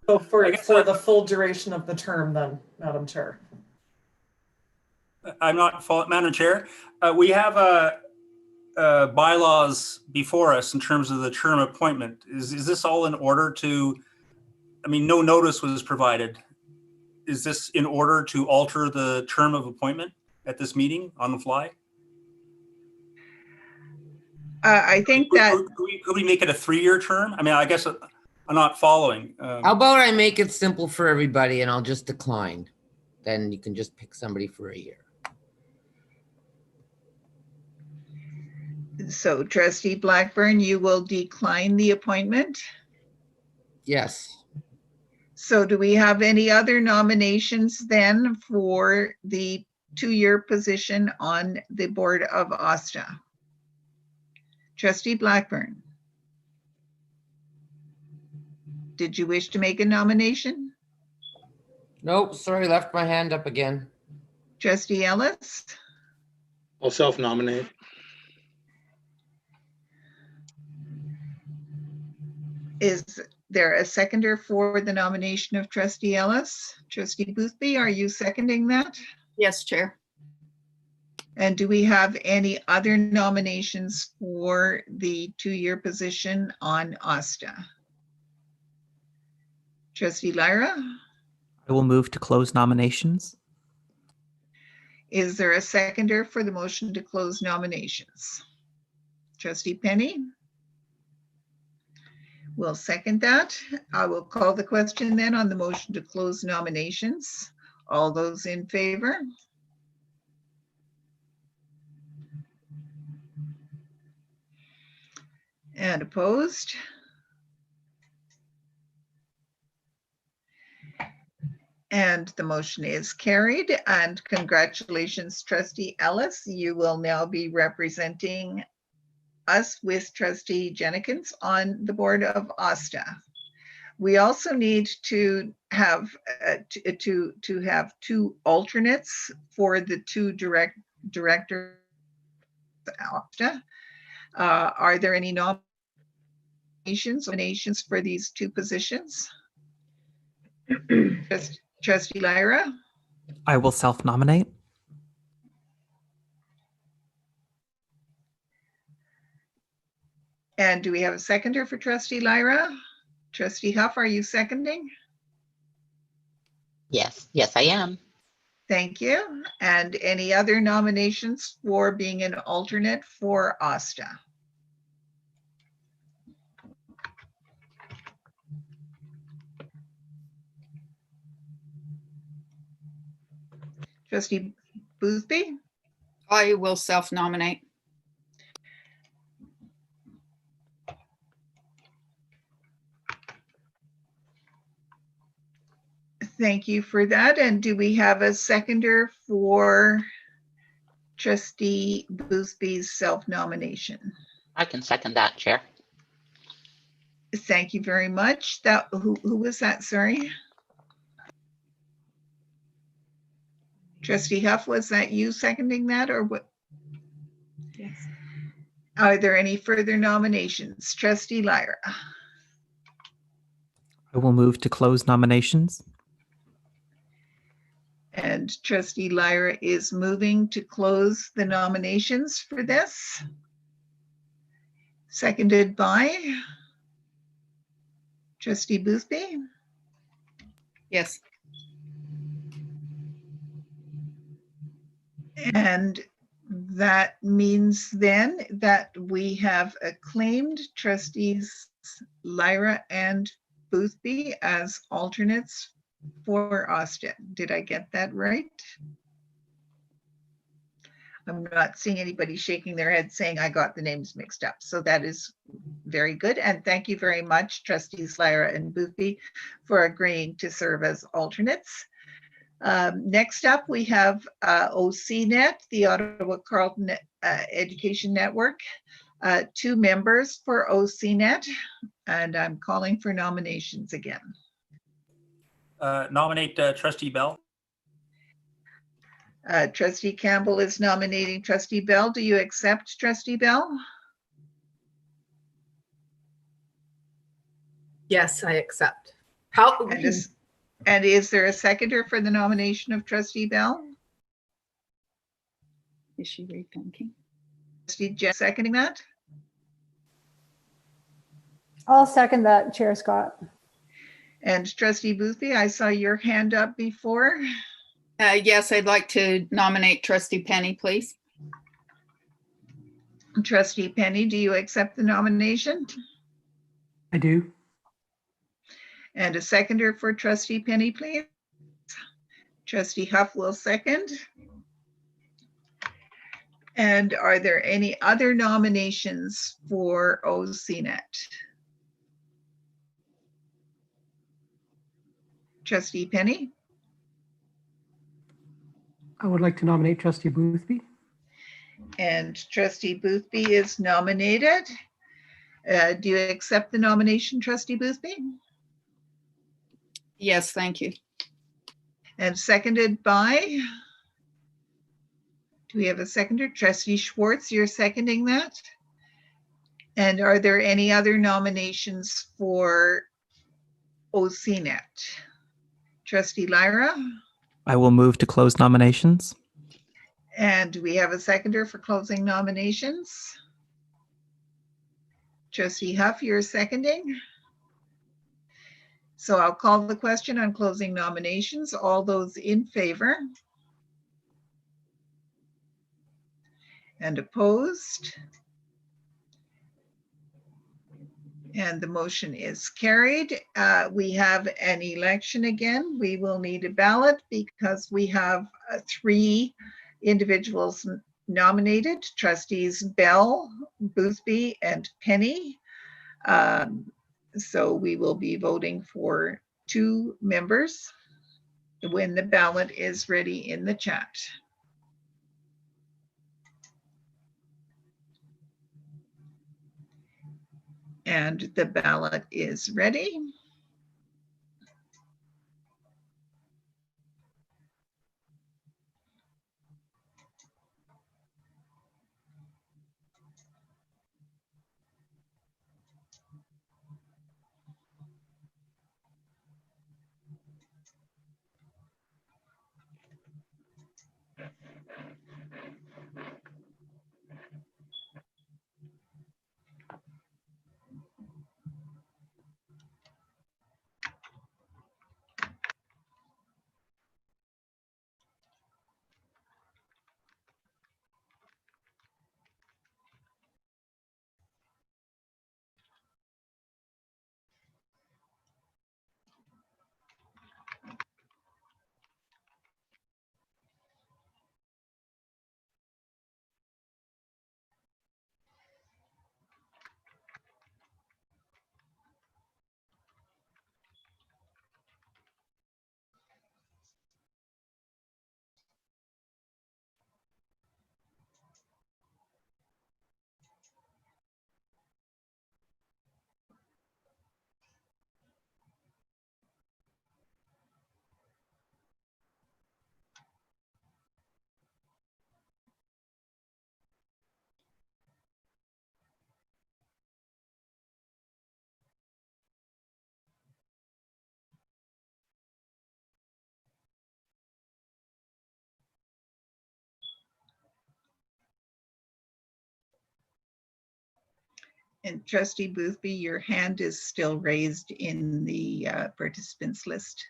So for the full duration of the term then, Madam Chair. I'm not following, Madam Chair. We have bylaws before us in terms of the term appointment. Is this all in order to, I mean, no notice was provided. Is this in order to alter the term of appointment at this meeting on the fly? I think that could we make it a 3-year term? I mean, I guess I'm not following. How about I make it simple for everybody and I'll just decline? Then you can just pick somebody for a year. So Trustee Blackburn, you will decline the appointment? Yes. So do we have any other nominations then for the 2-year position on the board of OSTA? Trustee Blackburn, did you wish to make a nomination? Nope, sorry, left my hand up again. Trustee Ellis? I'll self-nominate. Is there a seconder for the nomination of Trustee Ellis? Trustee Boothby, are you seconding that? Yes, Chair. And do we have any other nominations for the 2-year position on OSTA? Trustee Lyra, I will move to close nominations. is there a seconder for the motion to close nominations? Trustee Penny will second that. I will call the question then on the motion to close nominations. All those in favor? And opposed? And the motion is carried. And congratulations, Trustee Ellis. You will now be representing us with Trustee Jennekens on the board of OSTA. We also need to have have 2 alternates for the 2 directors of OSTA. Are there any nominations for these 2 positions? Trustee Lyra, I will self-nominate. and do we have a seconder for Trustee Lyra? Trustee Huff, are you seconding? Yes, I am. Thank you. And any other nominations for being an alternate for OSTA? Trustee Boothby? I will self-nominate. Thank you for that. And do we have a seconder for Trustee Boothby's self-nomination? I can second that, Chair. Thank you very much. Who was that? Sorry. Trustee Huff, was that you seconding that or what? Yes. Are there any further nominations? Trustee Lyra. I will move to close nominations. And Trustee Lyra is moving to close the nominations for this. Seconded by Trustee Boothby. Yes. And that means then that we have acclaimed Trustees Lyra and Boothby as alternates for OSTA. Did I get that right? I'm not seeing anybody shaking their head saying I got the names mixed up. So that is very good. And thank you very much, Trustees Lyra and Boothby, for agreeing to serve as alternates. Next up, we have OCNet, the Ottawa-Carleton Education Network. 2 members for OCNet, and I'm calling for nominations again. Nominate Trustee Bell. Trustee Campbell is nominating Trustee Bell. Do you accept, Trustee Bell? Yes, I accept. How? And is there a seconder for the nomination of Trustee Bell? Is she rethinking? Trustee Jen seconding that? I'll second that, Chair Scott. And Trustee Boothby, I saw your hand up before. Yes, I'd like to nominate Trustee Penny, please. Trustee Penny, do you accept the nomination? I do. And a seconder for Trustee Penny, please. Trustee Huff will second. And are there any other nominations for OCNet? Trustee Penny? I would like to nominate Trustee Boothby. And Trustee Boothby is nominated. Do you accept the nomination, Trustee Boothby? Yes, thank you. And seconded by, do we have a seconder? Trustee Schwartz, you're seconding that? And are there any other nominations for OCNet? Trustee Lyra? I will move to close nominations. And do we have a seconder for closing nominations? Trustee Huff, you're seconding. So I'll call the question on closing nominations. All those in favor? And opposed? And the motion is carried. We have an election again. We will need a ballot because we have 3 individuals nominated, trustees Bell, Boothby, and Penny. So we will be voting for 2 members when the ballot is ready in the chat. And the ballot is ready. And Trustee Boothby, your hand is still raised in the participants list.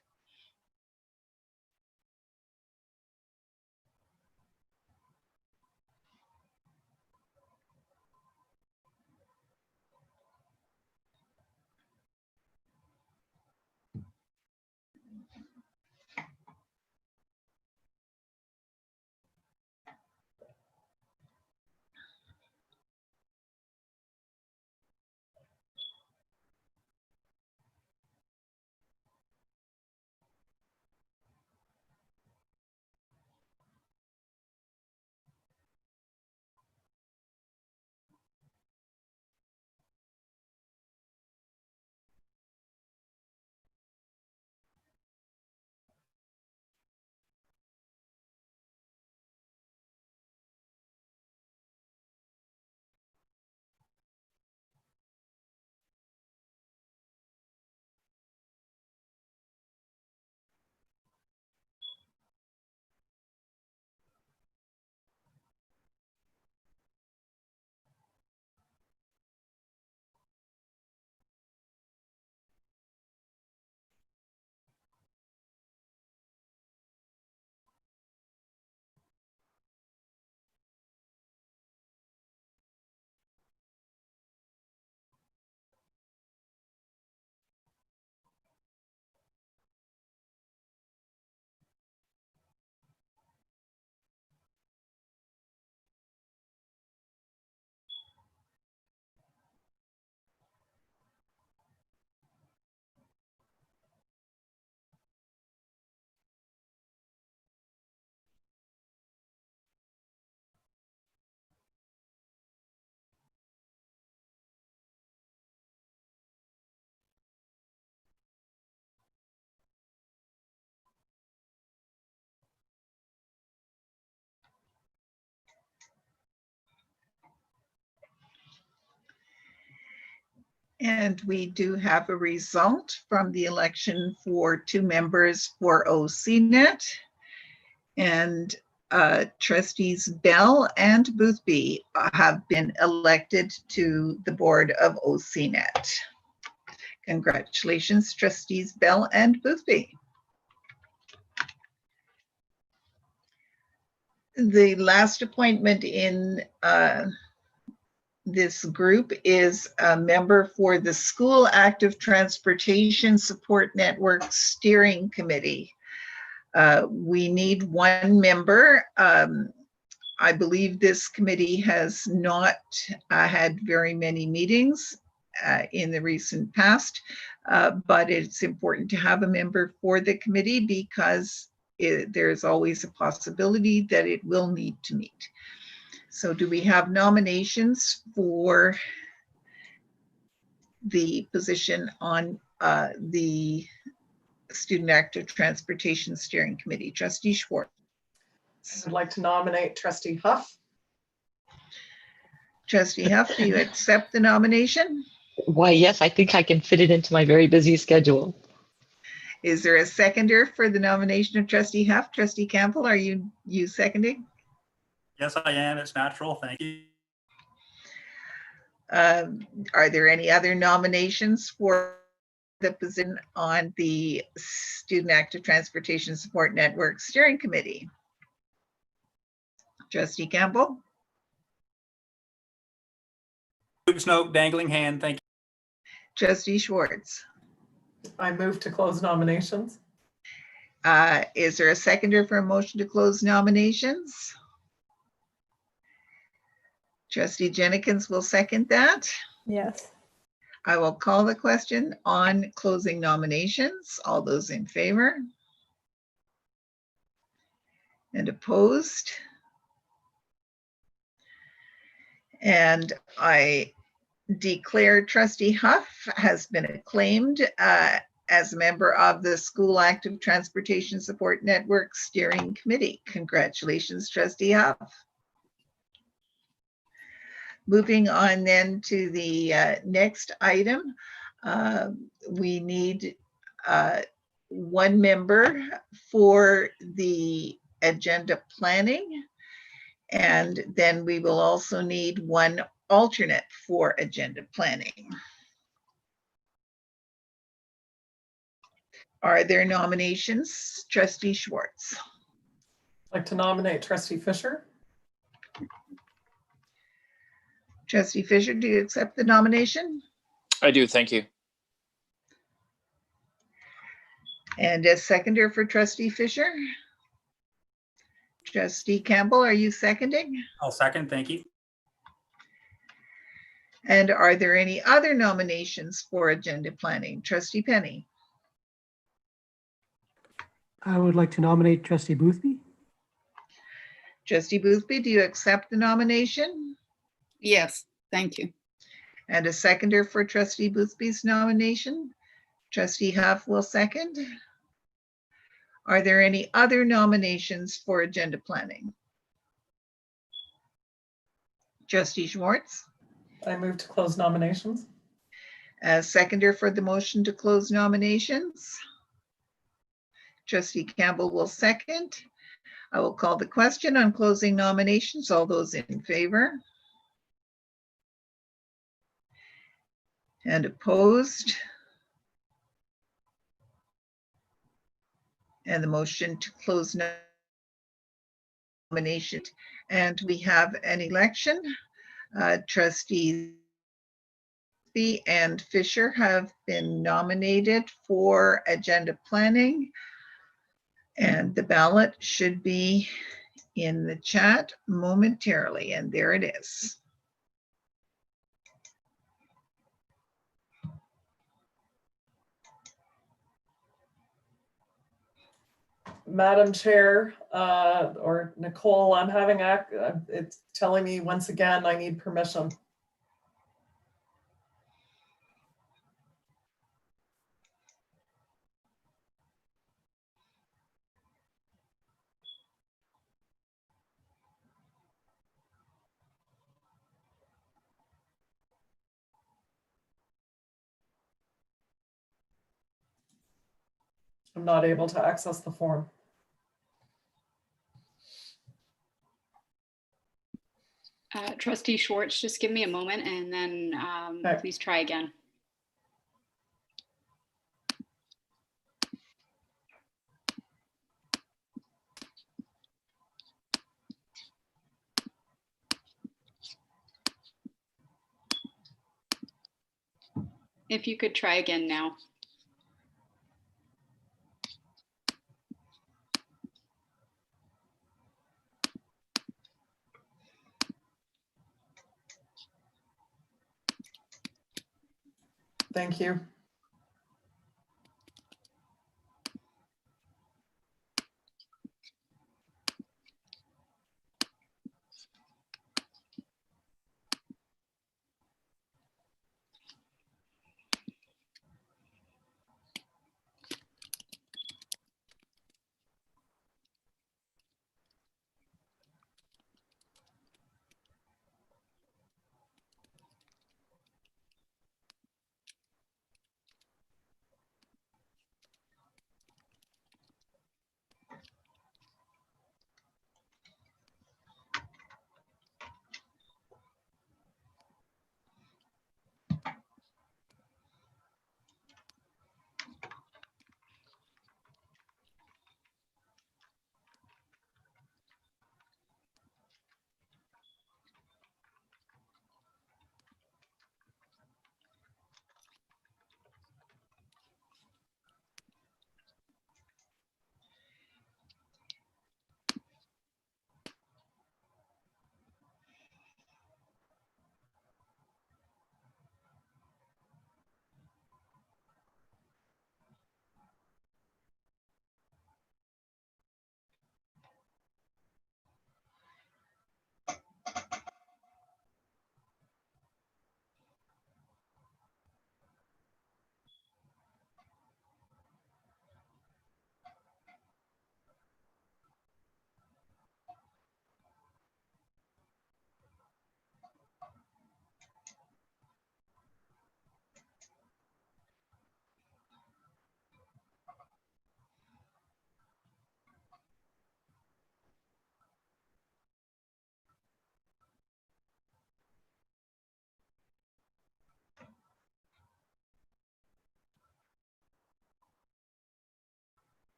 And we do have a result from the election for 2 members for OCNet. And Trustees Bell and Boothby have been elected to the board of OCNet. Congratulations, Trustees Bell and Boothby. The last appointment in this group is a member for the School Active Transportation Support Network Steering Committee. We need one member. I believe this committee has not had very many meetings in the recent past, but it's important to have a member for the committee because there's always a possibility that it will need to meet. So do we have nominations for the position on the Student Active Transportation Steering Committee? Trustee Schwartz. I'd like to nominate Trustee Huff. Trustee Huff, do you accept the nomination? Why, yes, I think I can fit it into my very busy schedule. Is there a seconder for the nomination of Trustee Huff? Trustee Campbell, are you seconding? Yes, I am. It's natural. Thank you. Are there any other nominations for the position on the Student Active Transportation Support Network Steering Committee? Trustee Campbell? Snoke, dangling hand. Thank you. Trustee Schwartz? I move to close nominations. Is there a seconder for a motion to close nominations? Trustee Jennekens will second that. Yes. I will call the question on closing nominations. All those in favor? And opposed? And I declare Trustee Huff has been acclaimed as a member of the School Active Transportation Support Network Steering Committee. Congratulations, Trustee Huff. Moving on then to the next item, we need one member for the agenda planning, and then we will also need one alternate for agenda planning. Are there nominations? Trustee Schwartz. I'd like to nominate Trustee Fisher. Trustee Fisher, do you accept the nomination? I do. Thank you. And as seconder for Trustee Fisher? Trustee Campbell, are you seconding? I'll second. Thank you. And are there any other nominations for agenda planning? Trustee Penny? I would like to nominate Trustee Boothby. Trustee Boothby, do you accept the nomination? Yes, thank you. And a seconder for Trustee Boothby's nomination? Trustee Huff will second. Are there any other nominations for agenda planning? Trustee Schwartz? I move to close nominations. As seconder for the motion to close nominations? Trustee Campbell will second. I will call the question on closing nominations. All those in favor? And opposed? And the motion to close nomination. And we have an election. Trustees B and Fisher have been nominated for agenda planning. And the ballot should be in the chat momentarily. And there it is. Madam Chair, or Nicole, I'm having, it's telling me once again, I need permission. I'm not able to access the form. Trustee Schwartz, just give me a moment and then please try again. If you could try again now. Thank you.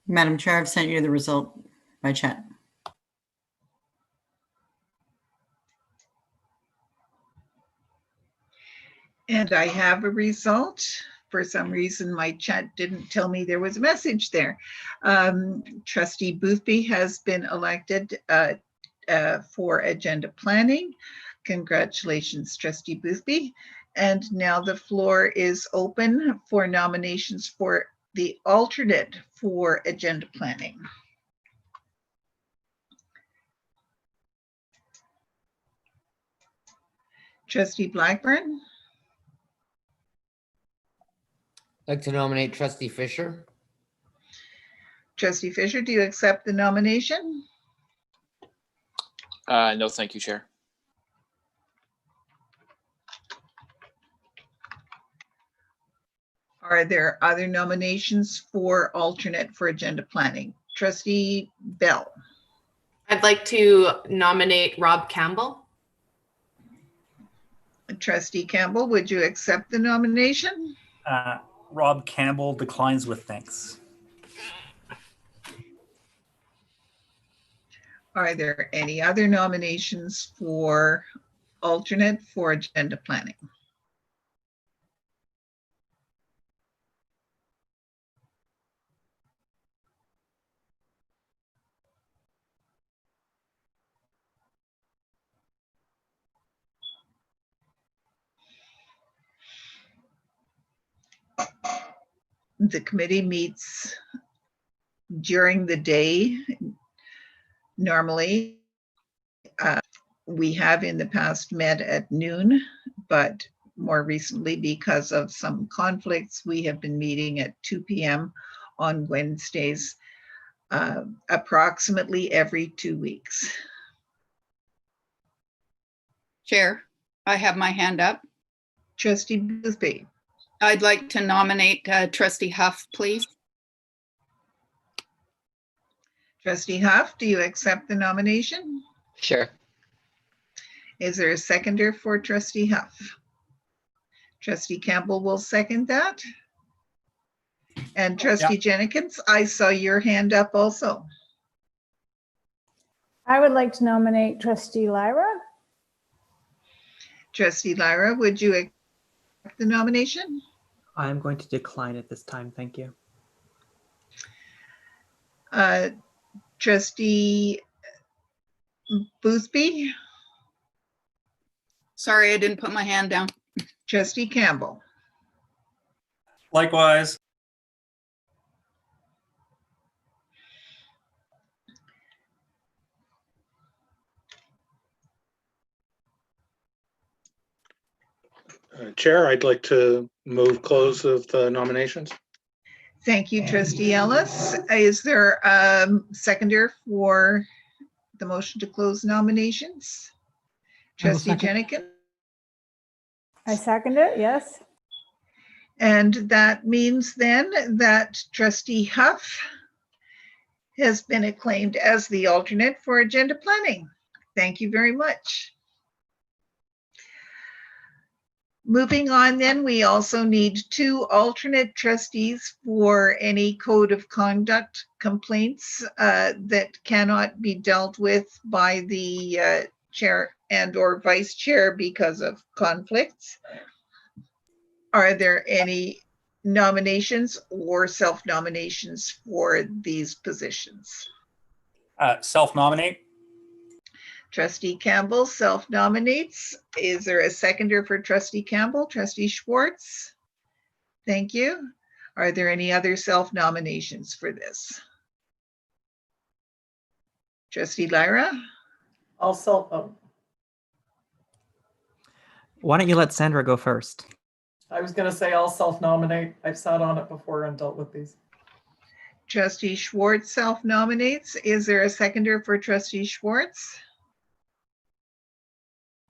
Madam Chair, I've sent you the result by chat. And I have a result. For some reason, my chat didn't tell me there was a message there. Trustee Boothby has been elected for agenda planning. Congratulations, Trustee Boothby. And now the floor is open for nominations for the alternate for agenda planning. Trustee Blackburn. I'd like to nominate Trustee Fisher. Trustee Fisher, do you accept the nomination? No, thank you, Chair. Are there other nominations for alternate for agenda planning? Trustee Bell. I'd like to nominate Rob Campbell. Trustee Campbell, would you accept the nomination? Rob Campbell declines with thanks. Are there any other nominations for alternate for agenda planning? The committee meets during the day. Normally, we have in the past met at noon, but more recently, because of some conflicts, we have been meeting at 2 p.m. on Wednesdays, approximately every 2 weeks. Chair. I have my hand up. Trustee Boothby. I'd like to nominate Trustee Huff, please. Trustee Huff, do you accept the nomination? Sure. Is there a seconder for Trustee Huff? Trustee Campbell will second that. And Trustee Jennekens, I saw your hand up also. I would like to nominate Trustee Lyra. Trustee Lyra, would you accept the nomination? I'm going to decline at this time. Thank you. Trustee Boothby. Sorry, I didn't put my hand down. Trustee Campbell. Likewise. Chair, I'd like to move close of the nominations. Thank you, Trustee Ellis. Is there a seconder for the motion to close nominations? Trustee Jennekens? I second it, yes. And that means then that Trustee Huff has been acclaimed as the alternate for agenda planning. Thank you very much. Moving on then, we also need 2 alternate trustees for any code of conduct complaints that cannot be dealt with by the chair and or vice chair because of conflicts. Are there any nominations or self-nominations for these positions? Self-nominate. Trustee Campbell self-nominates. Is there a seconder for Trustee Campbell? Trustee Schwartz? Thank you. Are there any other self-nominations for this? Trustee Lyra? I'll self-vote. Why don't you let Sandra go first? I was going to say I'll self-nominate. I've sat on it before and dealt with these. Trustee Schwartz self-nominates. Is there a seconder for Trustee Schwartz?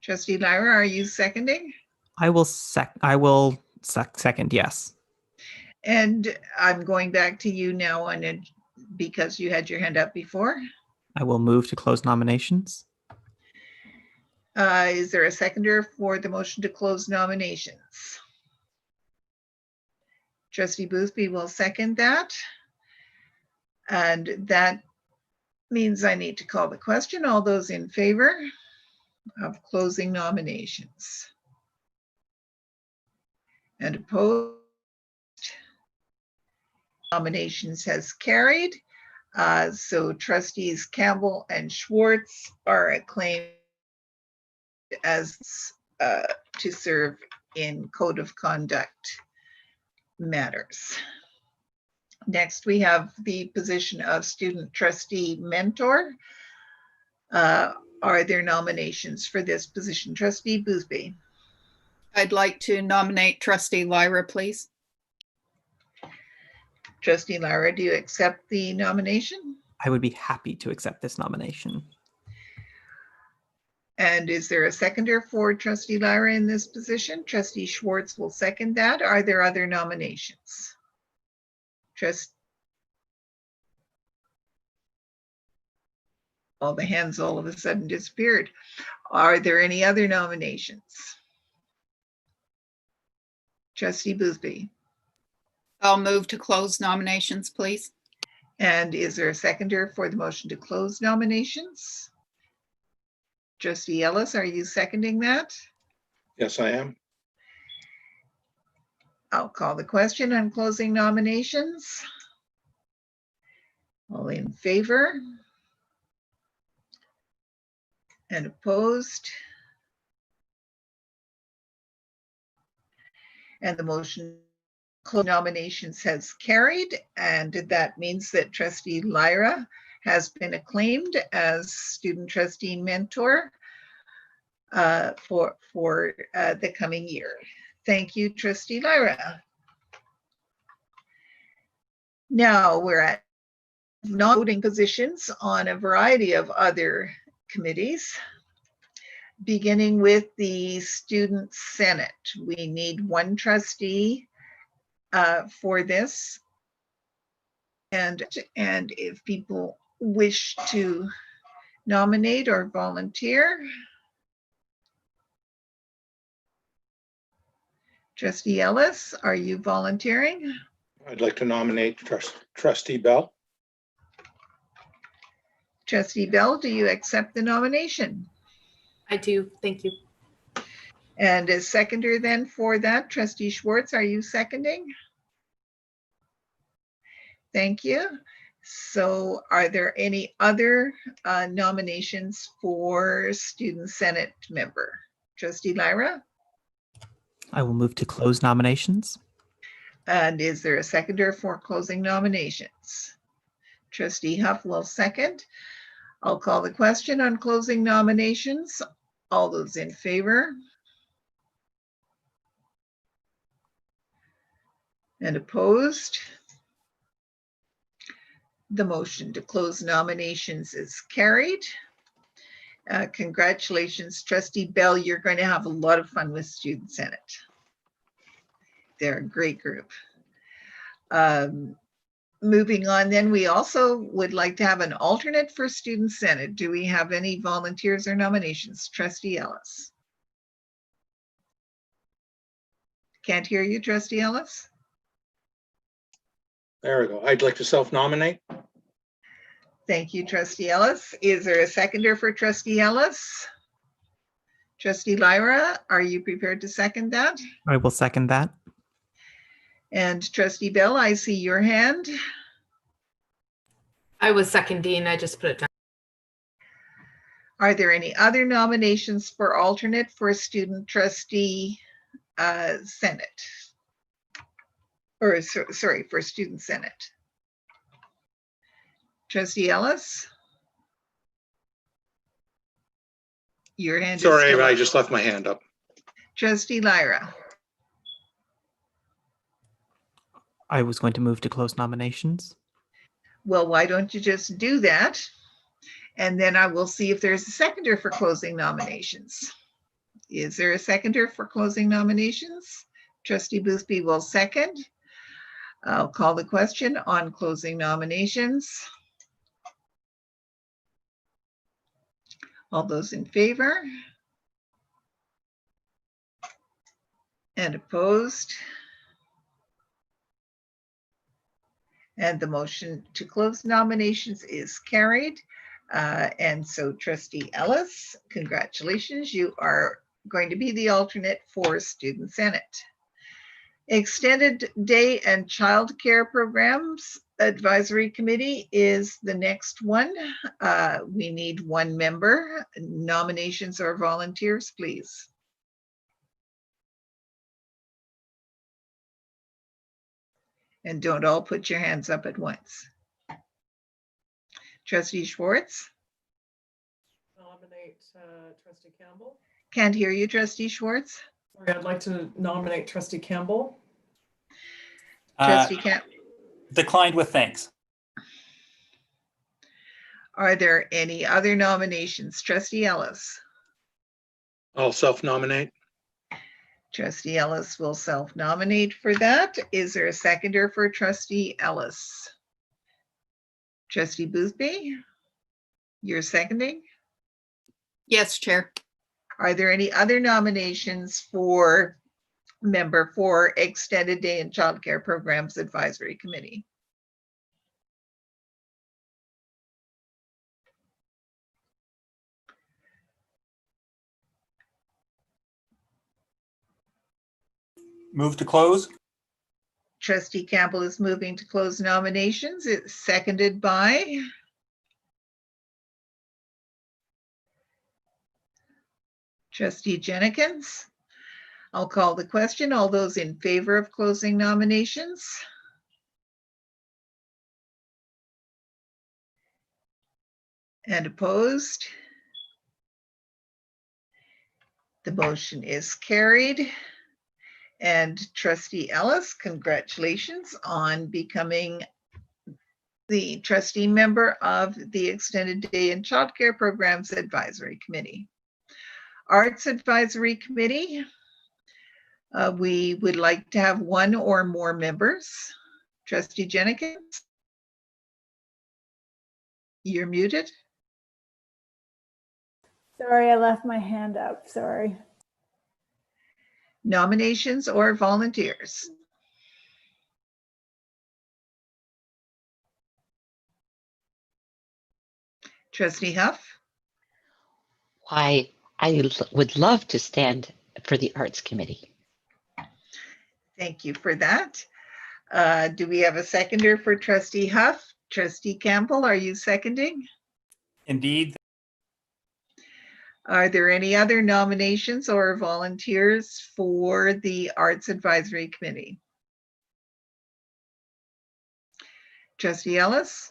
Trustee Lyra, are you seconding? I will second, yes. And I'm going back to you now on it because you had your hand up before. I will move to close nominations. Is there a seconder for the motion to close nominations? Trustee Boothby will second that. And that means I need to call the question. All those in favor of closing nominations? And opposed? Nominations has carried. So trustees Campbell and Schwartz are acclaimed as to serve in code of conduct matters. Next, we have the position of student trustee mentor. Are there nominations for this position? Trustee Boothby. I'd like to nominate Trustee Lyra, please. Trustee Lyra, do you accept the nomination? I would be happy to accept this nomination. And is there a seconder for Trustee Lyra in this position? Trustee Schwartz will second that. Are there other nominations? All the hands all of a sudden disappeared. Are there any other nominations? Trustee Boothby. I'll move to close nominations, please. And is there a seconder for the motion to close nominations? Trustee Ellis, are you seconding that? Yes, I am. I'll call the question on closing nominations. All in favor? And opposed? And the motion close nominations has carried, and that means that Trustee Lyra has been acclaimed as student trustee mentor for the coming year. Thank you, Trustee Lyra. Now we're at non-voting positions on a variety of other committees. beginning with the Student Senate. We need one trustee for this. And if people wish to nominate or volunteer. Trustee Ellis, are you volunteering? I'd like to nominate Trustee Bell. Trustee Bell, do you accept the nomination? I do. Thank you. And as seconder then for that, Trustee Schwartz, are you seconding? Thank you. So are there any other nominations for Student Senate member? Trustee Lyra? I will move to close nominations. And is there a seconder for closing nominations? Trustee Huff will second. I'll call the question on closing nominations. All those in favor? And opposed? The motion to close nominations is carried. Congratulations, Trustee Bell. You're going to have a lot of fun with Student Senate. They're a great group. Moving on, then we also would like to have an alternate for Student Senate. Do we have any volunteers or nominations? Trustee Ellis. Can't hear you, Trustee Ellis. There we go. I'd like to self-nominate. Thank you, Trustee Ellis. Is there a seconder for Trustee Ellis? Trustee Lyra, are you prepared to second that? I will second that. And Trustee Bell, I see your hand. I was seconding. I just put it down. Are there any other nominations for alternate for Student Trustee Senate? Or sorry, for Student Senate. Trustee Ellis? Your hand is Sorry, still I up. just left my hand up. Trustee Lyra? I was going to move to close nominations. Well, why don't you just do that? And then I will see if there's a seconder for closing nominations. Is there a seconder for closing nominations? Trustee Boothby will second. I'll call the question on closing nominations. All those in favor? And opposed? And the motion to close nominations is carried. And so Trustee Ellis, congratulations. You are going to be the alternate for Student Senate. Extended Day and Child Care Programs Advisory Committee is the next one. We need one member. Nominations or volunteers, please. And don't all put your hands up at once. Trustee Schwartz? Nominate Trustee Campbell. Can't hear you, Trustee Schwartz. Sorry, I'd like to nominate Trustee Campbell. Trustee Campbell. Declined with thanks. Are there any other nominations? Trustee Ellis. I'll self-nominate. Trustee Ellis will self-nominate for that. Is there a seconder for Trustee Ellis? Trustee Boothby, you're seconding? Yes, Chair. Are there any other nominations for member for Extended Day and Child Care Programs Advisory Committee? Move to close. Trustee Campbell is moving to close nominations. It's seconded by Trustee Jennekens. I'll call the question. All those in favor of closing nominations? And opposed? The motion is carried. And Trustee Ellis, congratulations on becoming the trustee member of the Extended Day and Child Care Programs Advisory Committee. Arts Advisory Committee. We would like to have one or more members. Trustee Jennekens? You're muted. Sorry, I left my hand up. Sorry. Nominations or volunteers? Trustee Huff? Why, would love to stand for the Arts Committee. Thank you for that. Do we have a seconder for Trustee Huff? Trustee Campbell, are you seconding? Indeed. Are there any other nominations or volunteers for the Arts Advisory Committee? Trustee Ellis?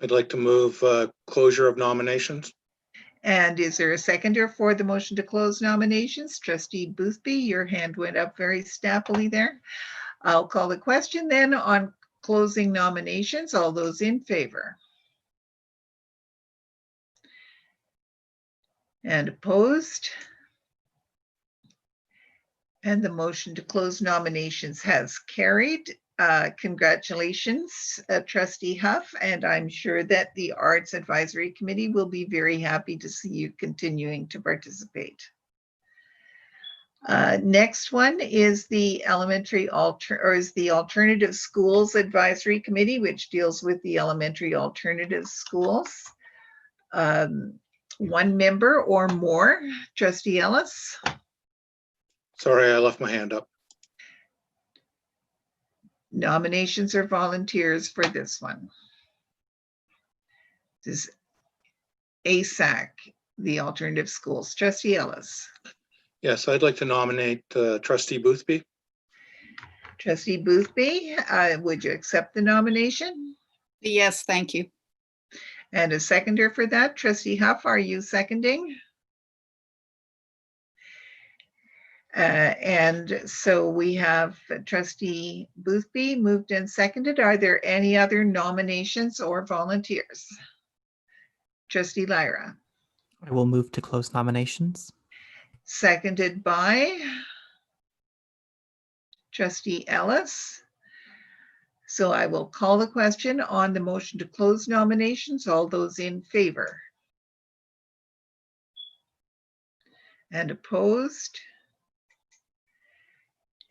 I'd like to move closure of nominations. And is there a seconder for the motion to close nominations? Trustee Boothby, your hand went up very snappily there. I'll call the question then on closing nominations. All those in favor? And opposed? And the motion to close nominations has carried. Congratulations, Trustee Huff, and I'm sure that the Arts Advisory Committee will be very happy to see you continuing to participate. Next one is the Alternative Schools Advisory Committee, which deals with the elementary alternative schools. One member or more. Trustee Ellis? Sorry, I left my hand up. Nominations or volunteers for this one? This is ASAC, the alternative schools. Trustee Ellis? Yes, I'd like to nominate Trustee Boothby. Trustee Boothby, would you accept the nomination? Yes, thank you. And a seconder for that. Trustee Huff, are you seconding? And so we have Trustee Boothby moved and seconded. Are there any other nominations or volunteers? Trustee Lyra? I will move to close nominations. Seconded by Trustee Ellis. So I will call the question on the motion to close nominations. All those in favor? And opposed?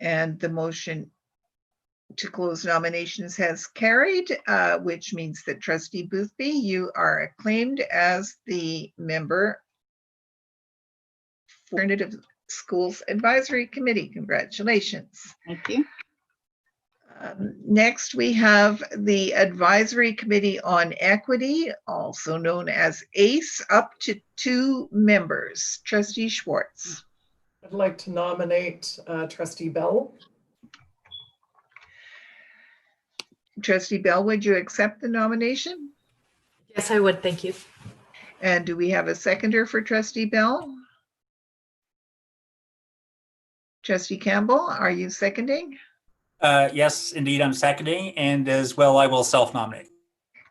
And the motion to close nominations has carried, which means that Trustee Boothby, you are acclaimed as the member for Alternative Schools Advisory Committee. Congratulations. Thank you. Next, we have the Advisory Committee on Equity, also known as ACE, up to 2 members. Trustee Schwartz. I'd like to nominate Trustee Bell. Trustee Bell, would you accept the nomination? Yes, I would. Thank you. And do we have a seconder for Trustee Bell? Trustee Campbell, are you seconding? Yes, indeed, I'm seconding, and as well, I will self-nominate.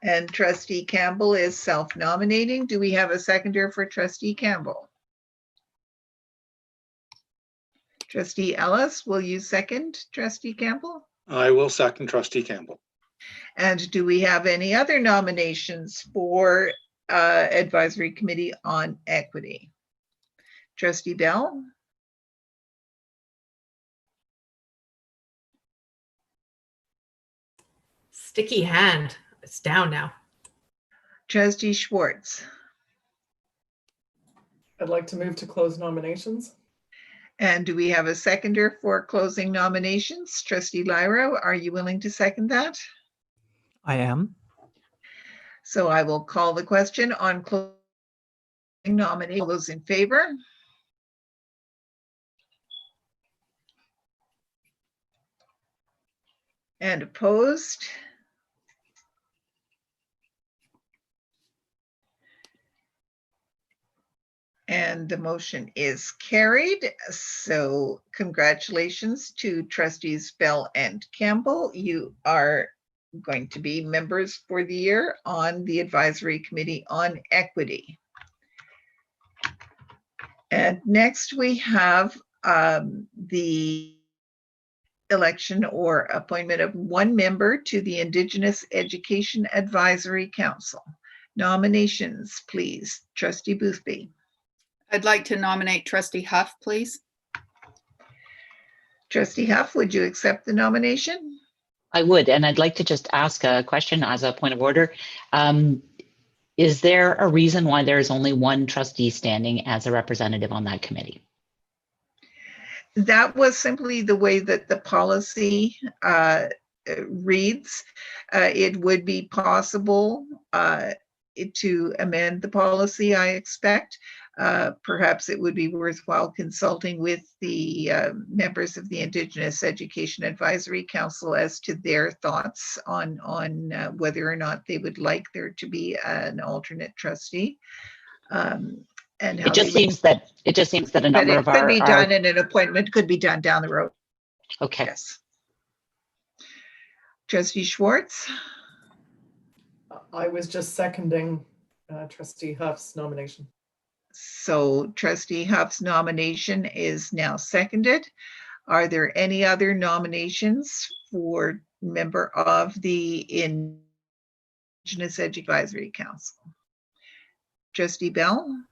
And Trustee Campbell is self-nominating. Do we have a seconder for Trustee Campbell? Trustee Ellis, will you second Trustee Campbell? I will second Trustee Campbell. And do we have any other nominations for Advisory Committee on Equity? Trustee Bell? Sticky hand. It's down now. Trustee Schwartz? I'd like to move to close nominations. And do we have a seconder for closing nominations? Trustee Lyra, are you willing to second that? I am. So I will call the question on closing nominations. All those in favor? And opposed? And the motion is carried. So congratulations to Trustees Bell and Campbell. You are going to be members for the year on the Advisory Committee on Equity. And next we have the election or appointment of one member to the Indigenous Education Advisory Council. Nominations, please. Trustee Boothby. I'd like to nominate Trustee Huff, please. Trustee Huff, would you accept the nomination? I would, and I'd like to just ask a question as a point of order. Is there a reason why there is only one trustee standing as a representative on that committee? That was simply the way that the policy reads. It would be possible to amend the policy, I expect. Perhaps it would be worthwhile consulting with the members of the Indigenous Education Advisory Council as to their thoughts on whether or not they would like there to be an alternate trustee. And it just seems that a number of our could be done, and an appointment could be done down the road. Okay. Yes. Trustee Schwartz. I was just seconding Trustee Huff's nomination. So Trustee Huff's nomination is now seconded. Are there any other nominations for member of the Indigenous Advisory Council? Trustee Bell.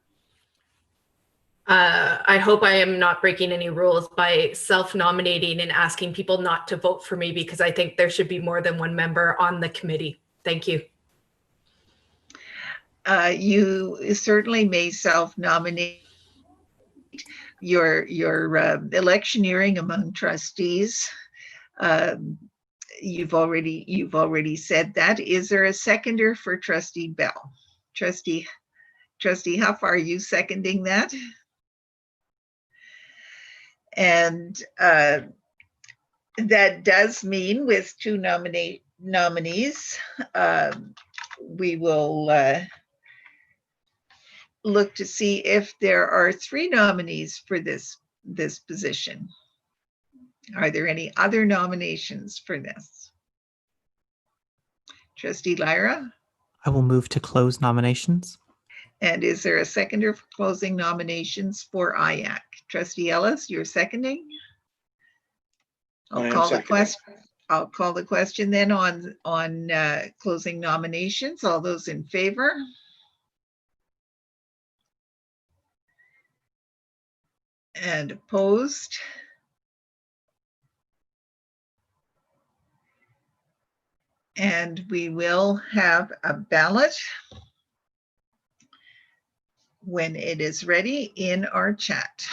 I hope I am not breaking any rules by self-nominating and asking people not to vote for me, because I think there should be more than one member on the committee. Thank you. You certainly may self-nominate. Your electioneering among trustees. You've already said that. Is there a seconder for Trustee Bell? Trustee Huff, are you seconding that? And that does mean with two nominees, we will look to see if there are three nominees for this position. Are there any other nominations for this? Trustee Lyra? I will move to close nominations. And is there a seconder for closing nominations for IAC? Trustee Ellis, you're seconding? I'll call the question then on closing nominations. All those in favor? And opposed? And we will have a ballot when it is ready in our chat.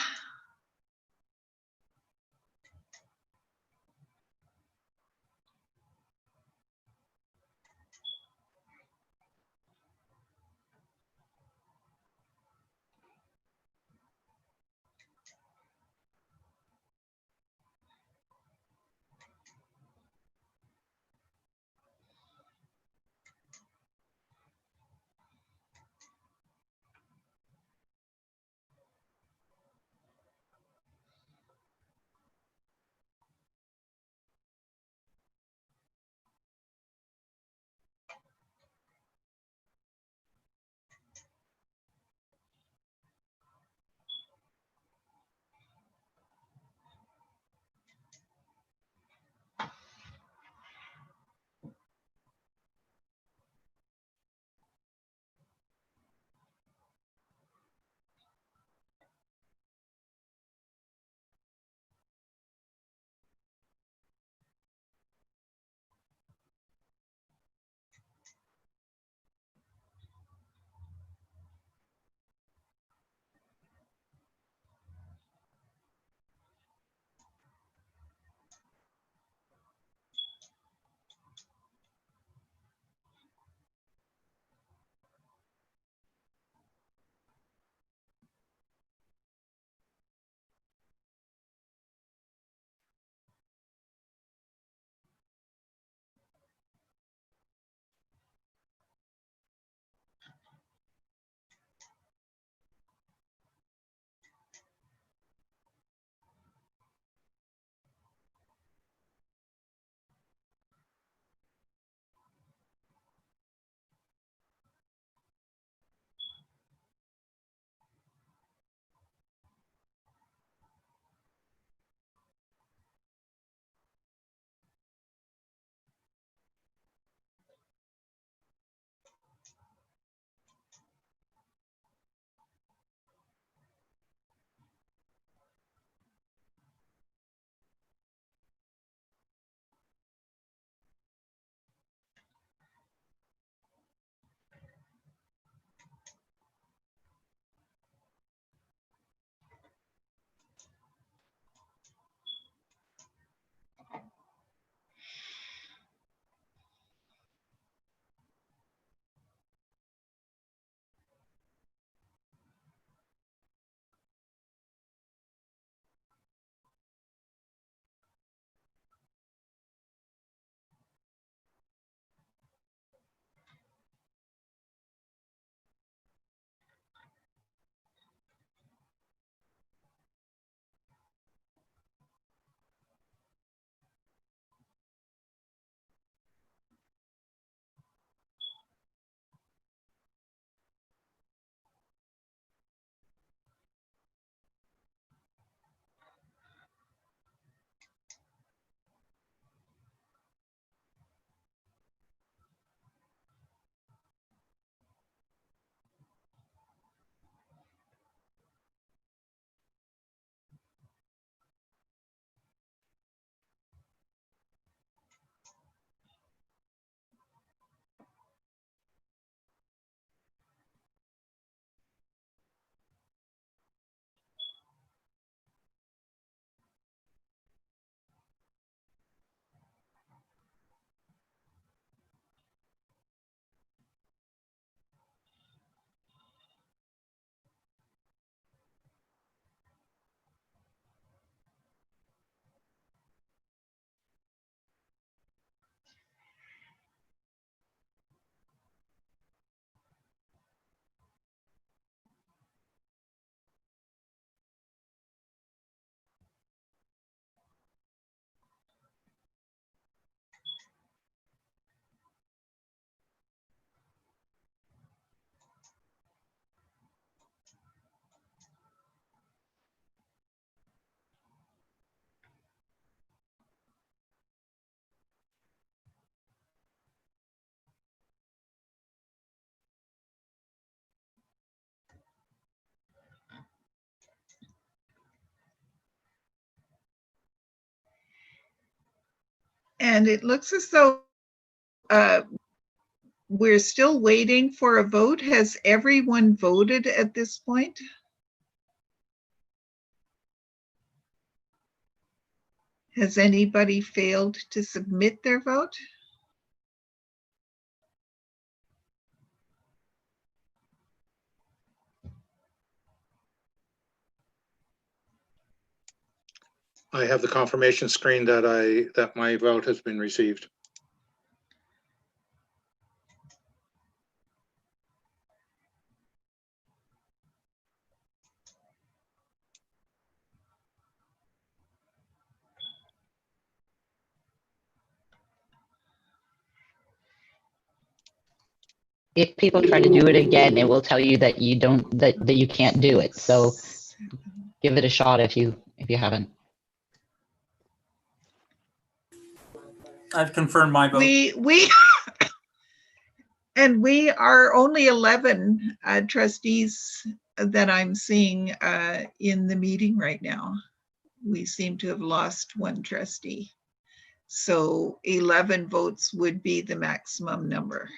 And it looks as though we're still waiting for a vote. Has everyone voted at this point? Has anybody failed to submit their vote? I have the confirmation screen that my vote has been received. If people try to do it again, it will tell you that you don't, that you can't do it. So give it a shot if you haven't. I've confirmed my vote. We and we are only 11 trustees that I'm seeing in the meeting right now. We seem to have lost one trustee. So 11 votes would be the maximum number.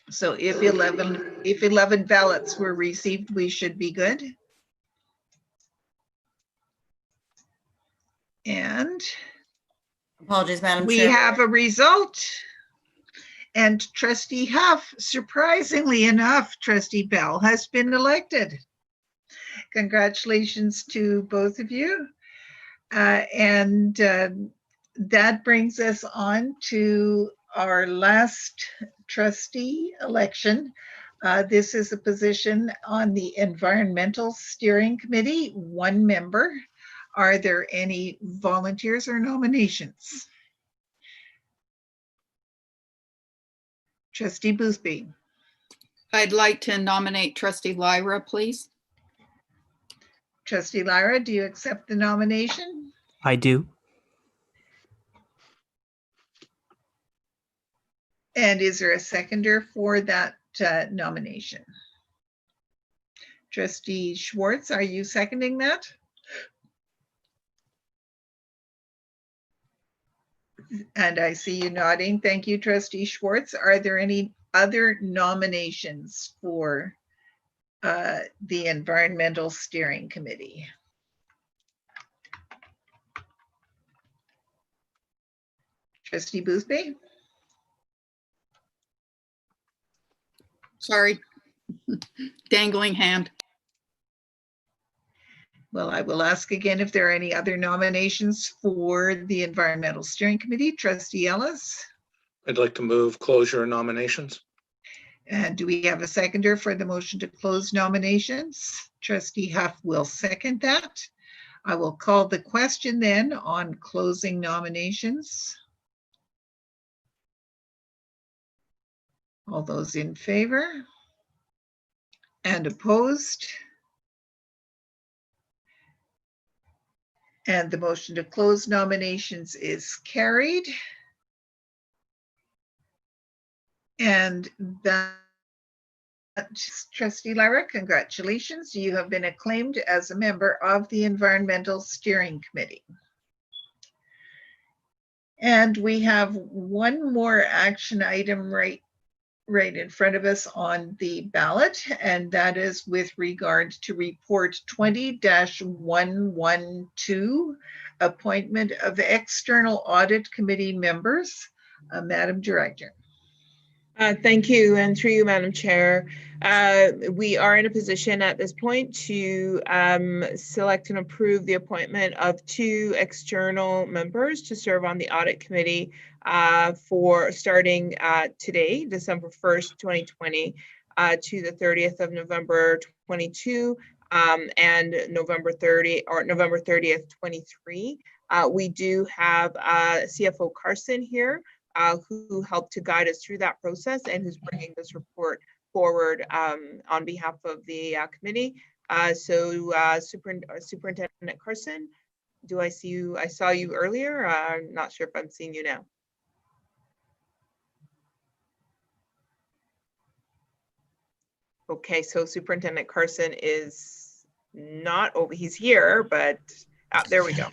So if 11 ballots were received, we should be good. And Apologies, Madam we Chair. have a result. And Trustee Huff, surprisingly enough, Trustee Bell has been elected. Congratulations to both of you. That brings us on to our last trustee election. This is a position on the Environmental Steering Committee, 1 member. Are there any volunteers or nominations? Trustee Boothby. I'd like to nominate Trustee Lyra, please. Trustee Lyra, do you accept the nomination? I do. And is there a seconder for that nomination? Trustee Schwartz, are you seconding that? And I see you nodding. Thank you, Trustee Schwartz. Are there any other nominations for the Environmental Steering Committee? Trustee Boothby? Sorry, dangling hand. Well, I will ask again if there are any other nominations for the Environmental Steering Committee. Trustee Ellis? I'd like to move closure of nominations. And do we have a seconder for the motion to close nominations? Trustee Huff will second that. I will call the question then on closing nominations. All those in favor and opposed? And the motion to close nominations is carried. And that, Trustee Lyra, congratulations. You have been acclaimed as a member of the Environmental Steering Committee. And we have one more action item right in front of us on the ballot, and that is with regard to report 20-112, appointment of external audit committee members. Madam Director. Thank you, and through you, Madam Chair. We are in a position at this point to select and approve the appointment of 2 external members to serve on the audit committee for starting today, December 1st, 2020, to the 30th of November 22. and November 30th, 23. We do have CFO Carson here who helped to guide us through that process and who's bringing this report forward on behalf of the committee. Superintendent Carson, do I see you? I saw you earlier. I'm not sure if I'm seeing you now. Okay, so Superintendent Carson is not over. He's here, but there we go.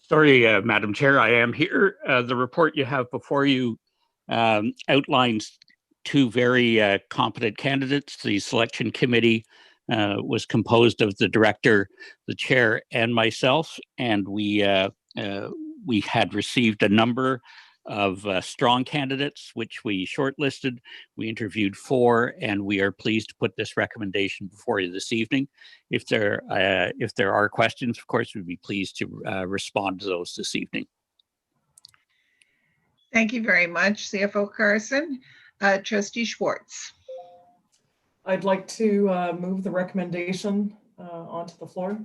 Sorry, Madam Chair, I am here. The report you have before you outlines two very competent candidates. The selection committee was composed of the director, the chair, and myself, and we had received a number of strong candidates, which we shortlisted. We interviewed 4, and we are pleased to put this recommendation before you this evening. If there are questions, of course, we'd be pleased to respond to those this evening. Thank you very much, CFO Carson. Trustee Schwartz. I'd like to move the recommendation onto the floor.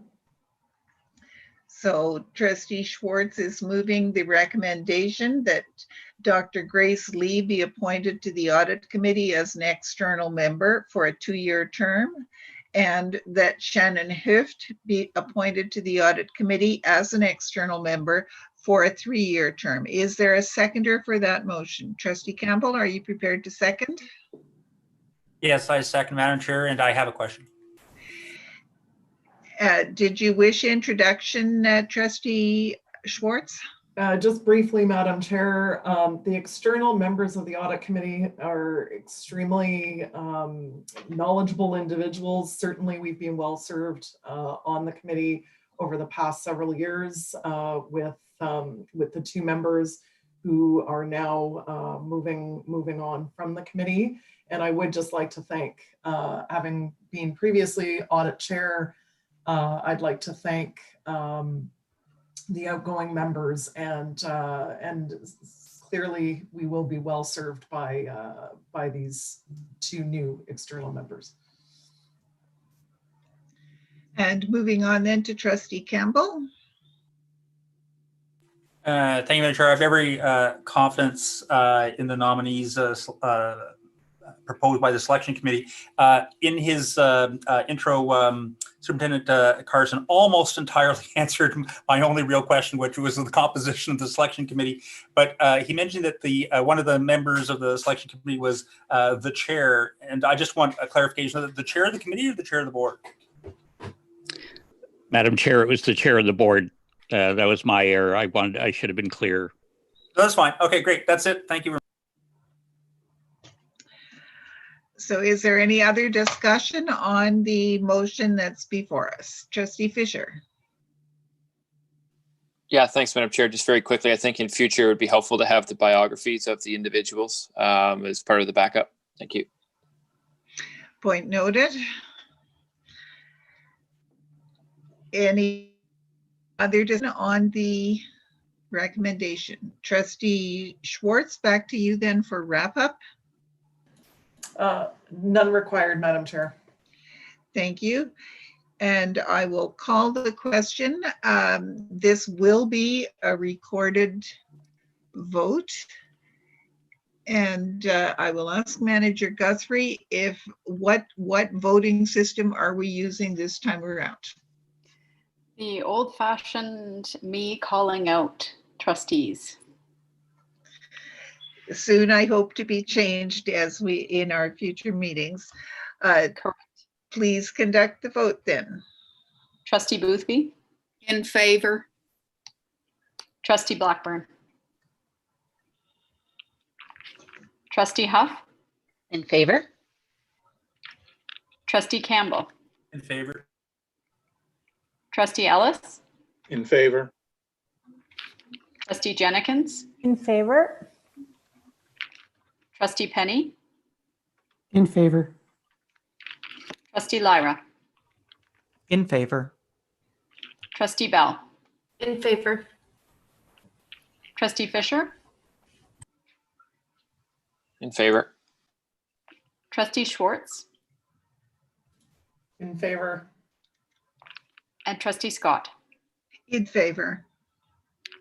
So Trustee Schwartz is moving the recommendation that Dr. Grace Lee be appointed to the Audit Committee as an external member for a 2-year term, and that Shannon Hüft be appointed to the Audit Committee as an external member for a 3-year term. Is there a seconder for that motion? Trustee Campbell, are you prepared to second? Yes, I second, Madam Chair, and I have a question. Did you wish introduction, Trustee Schwartz? Just briefly, Madam Chair, the external members of the Audit Committee are extremely knowledgeable individuals. Certainly, we've been well served on the committee over the past several years with the 2 members who are now moving on from the committee. And I would just like to thank, having been previously audit chair, I'd like to thank the outgoing members, and clearly we will be well served by these 2 new external members. And moving on then to Trustee Campbell. Thank you, Madam Chair. I have every confidence in the nominees proposed by the selection committee. In his intro, Superintendent Carson almost entirely answered my only real question, which was the composition of the selection committee. But he mentioned that the one of the members of the selection committee was the chair, and I just want a clarification: of the chair of the committee or the chair of the board? Madam Chair, it was the chair of the board. That was my error. I should have been clear. That's fine. Okay, great. That's it. Thank you very much. So is there any other discussion on the motion that's before us? Trustee Fisher. Yeah, thanks, Madam Chair. Just very quickly, I think in future it would be helpful to have the biographies of the individuals as part of the backup. Thank you. Point noted. Any other discussion on the recommendation? Trustee Schwartz, back to you then for wrap up. None required, Madam Chair. Thank you. And I will call the question. This will be a recorded vote. And I will ask Manager Guthrie if what voting system are we using this time around? The old-fashioned me calling out trustees. Soon, I hope to be changed as we in our future meetings. Correct. Please conduct the vote then. Trustee Boothby? In favor. Trustee Blackburn? Trustee Huff? In favor. Trustee Campbell? In favor. Trustee Ellis? In favor. Trustee Jennekens? In favor. Trustee Penny? In favor. Trustee Lyra? In favor. Trustee Bell? In favor. Trustee Fisher? In favor. Trustee Schwartz? In favor? And Trustee Scott. In favor.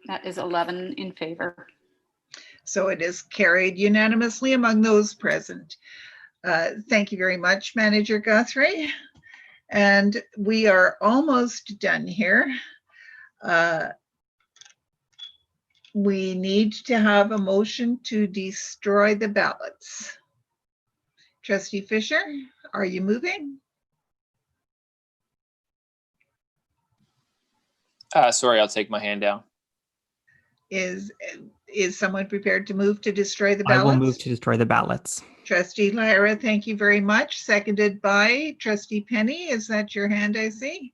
That is 11 in favor. So it is carried unanimously among those present. Thank you very much, Manager Guthrie. And we are almost done here. We need to have a motion to destroy the ballots. Trustee Fisher, are you moving? Sorry, I'll take my hand down. Is someone prepared to move to destroy the I ballots? will move to destroy the ballots. Trustee Lyra, thank you very much. Seconded by Trustee Penny. Is that your hand I see?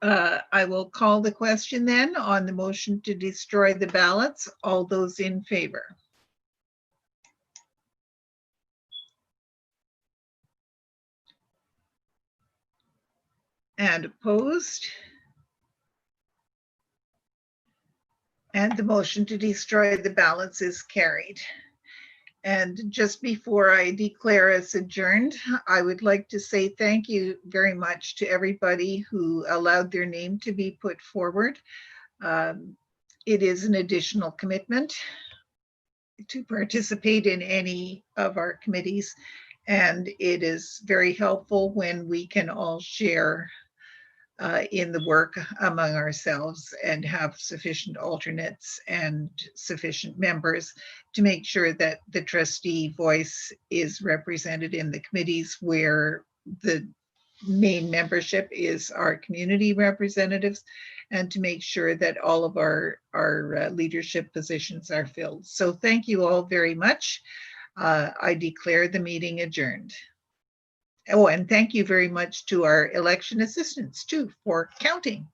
I will call the question then on the motion to destroy the ballots. All those in favor? And opposed? And the motion to destroy the ballots is carried. And just before I declare us adjourned, I would like to say thank you very much to everybody who allowed their name to be put forward. It is an additional commitment to participate in any of our committees, and it is very helpful when we can all share in the work among ourselves and have sufficient alternates and sufficient members to make sure that the trustee voice is represented in the committees where the main membership is our community representatives, and to make sure that all of our leadership positions are filled. So thank you all very much. I declare the meeting adjourned. Oh, and thank you very much to our election assistants too for counting.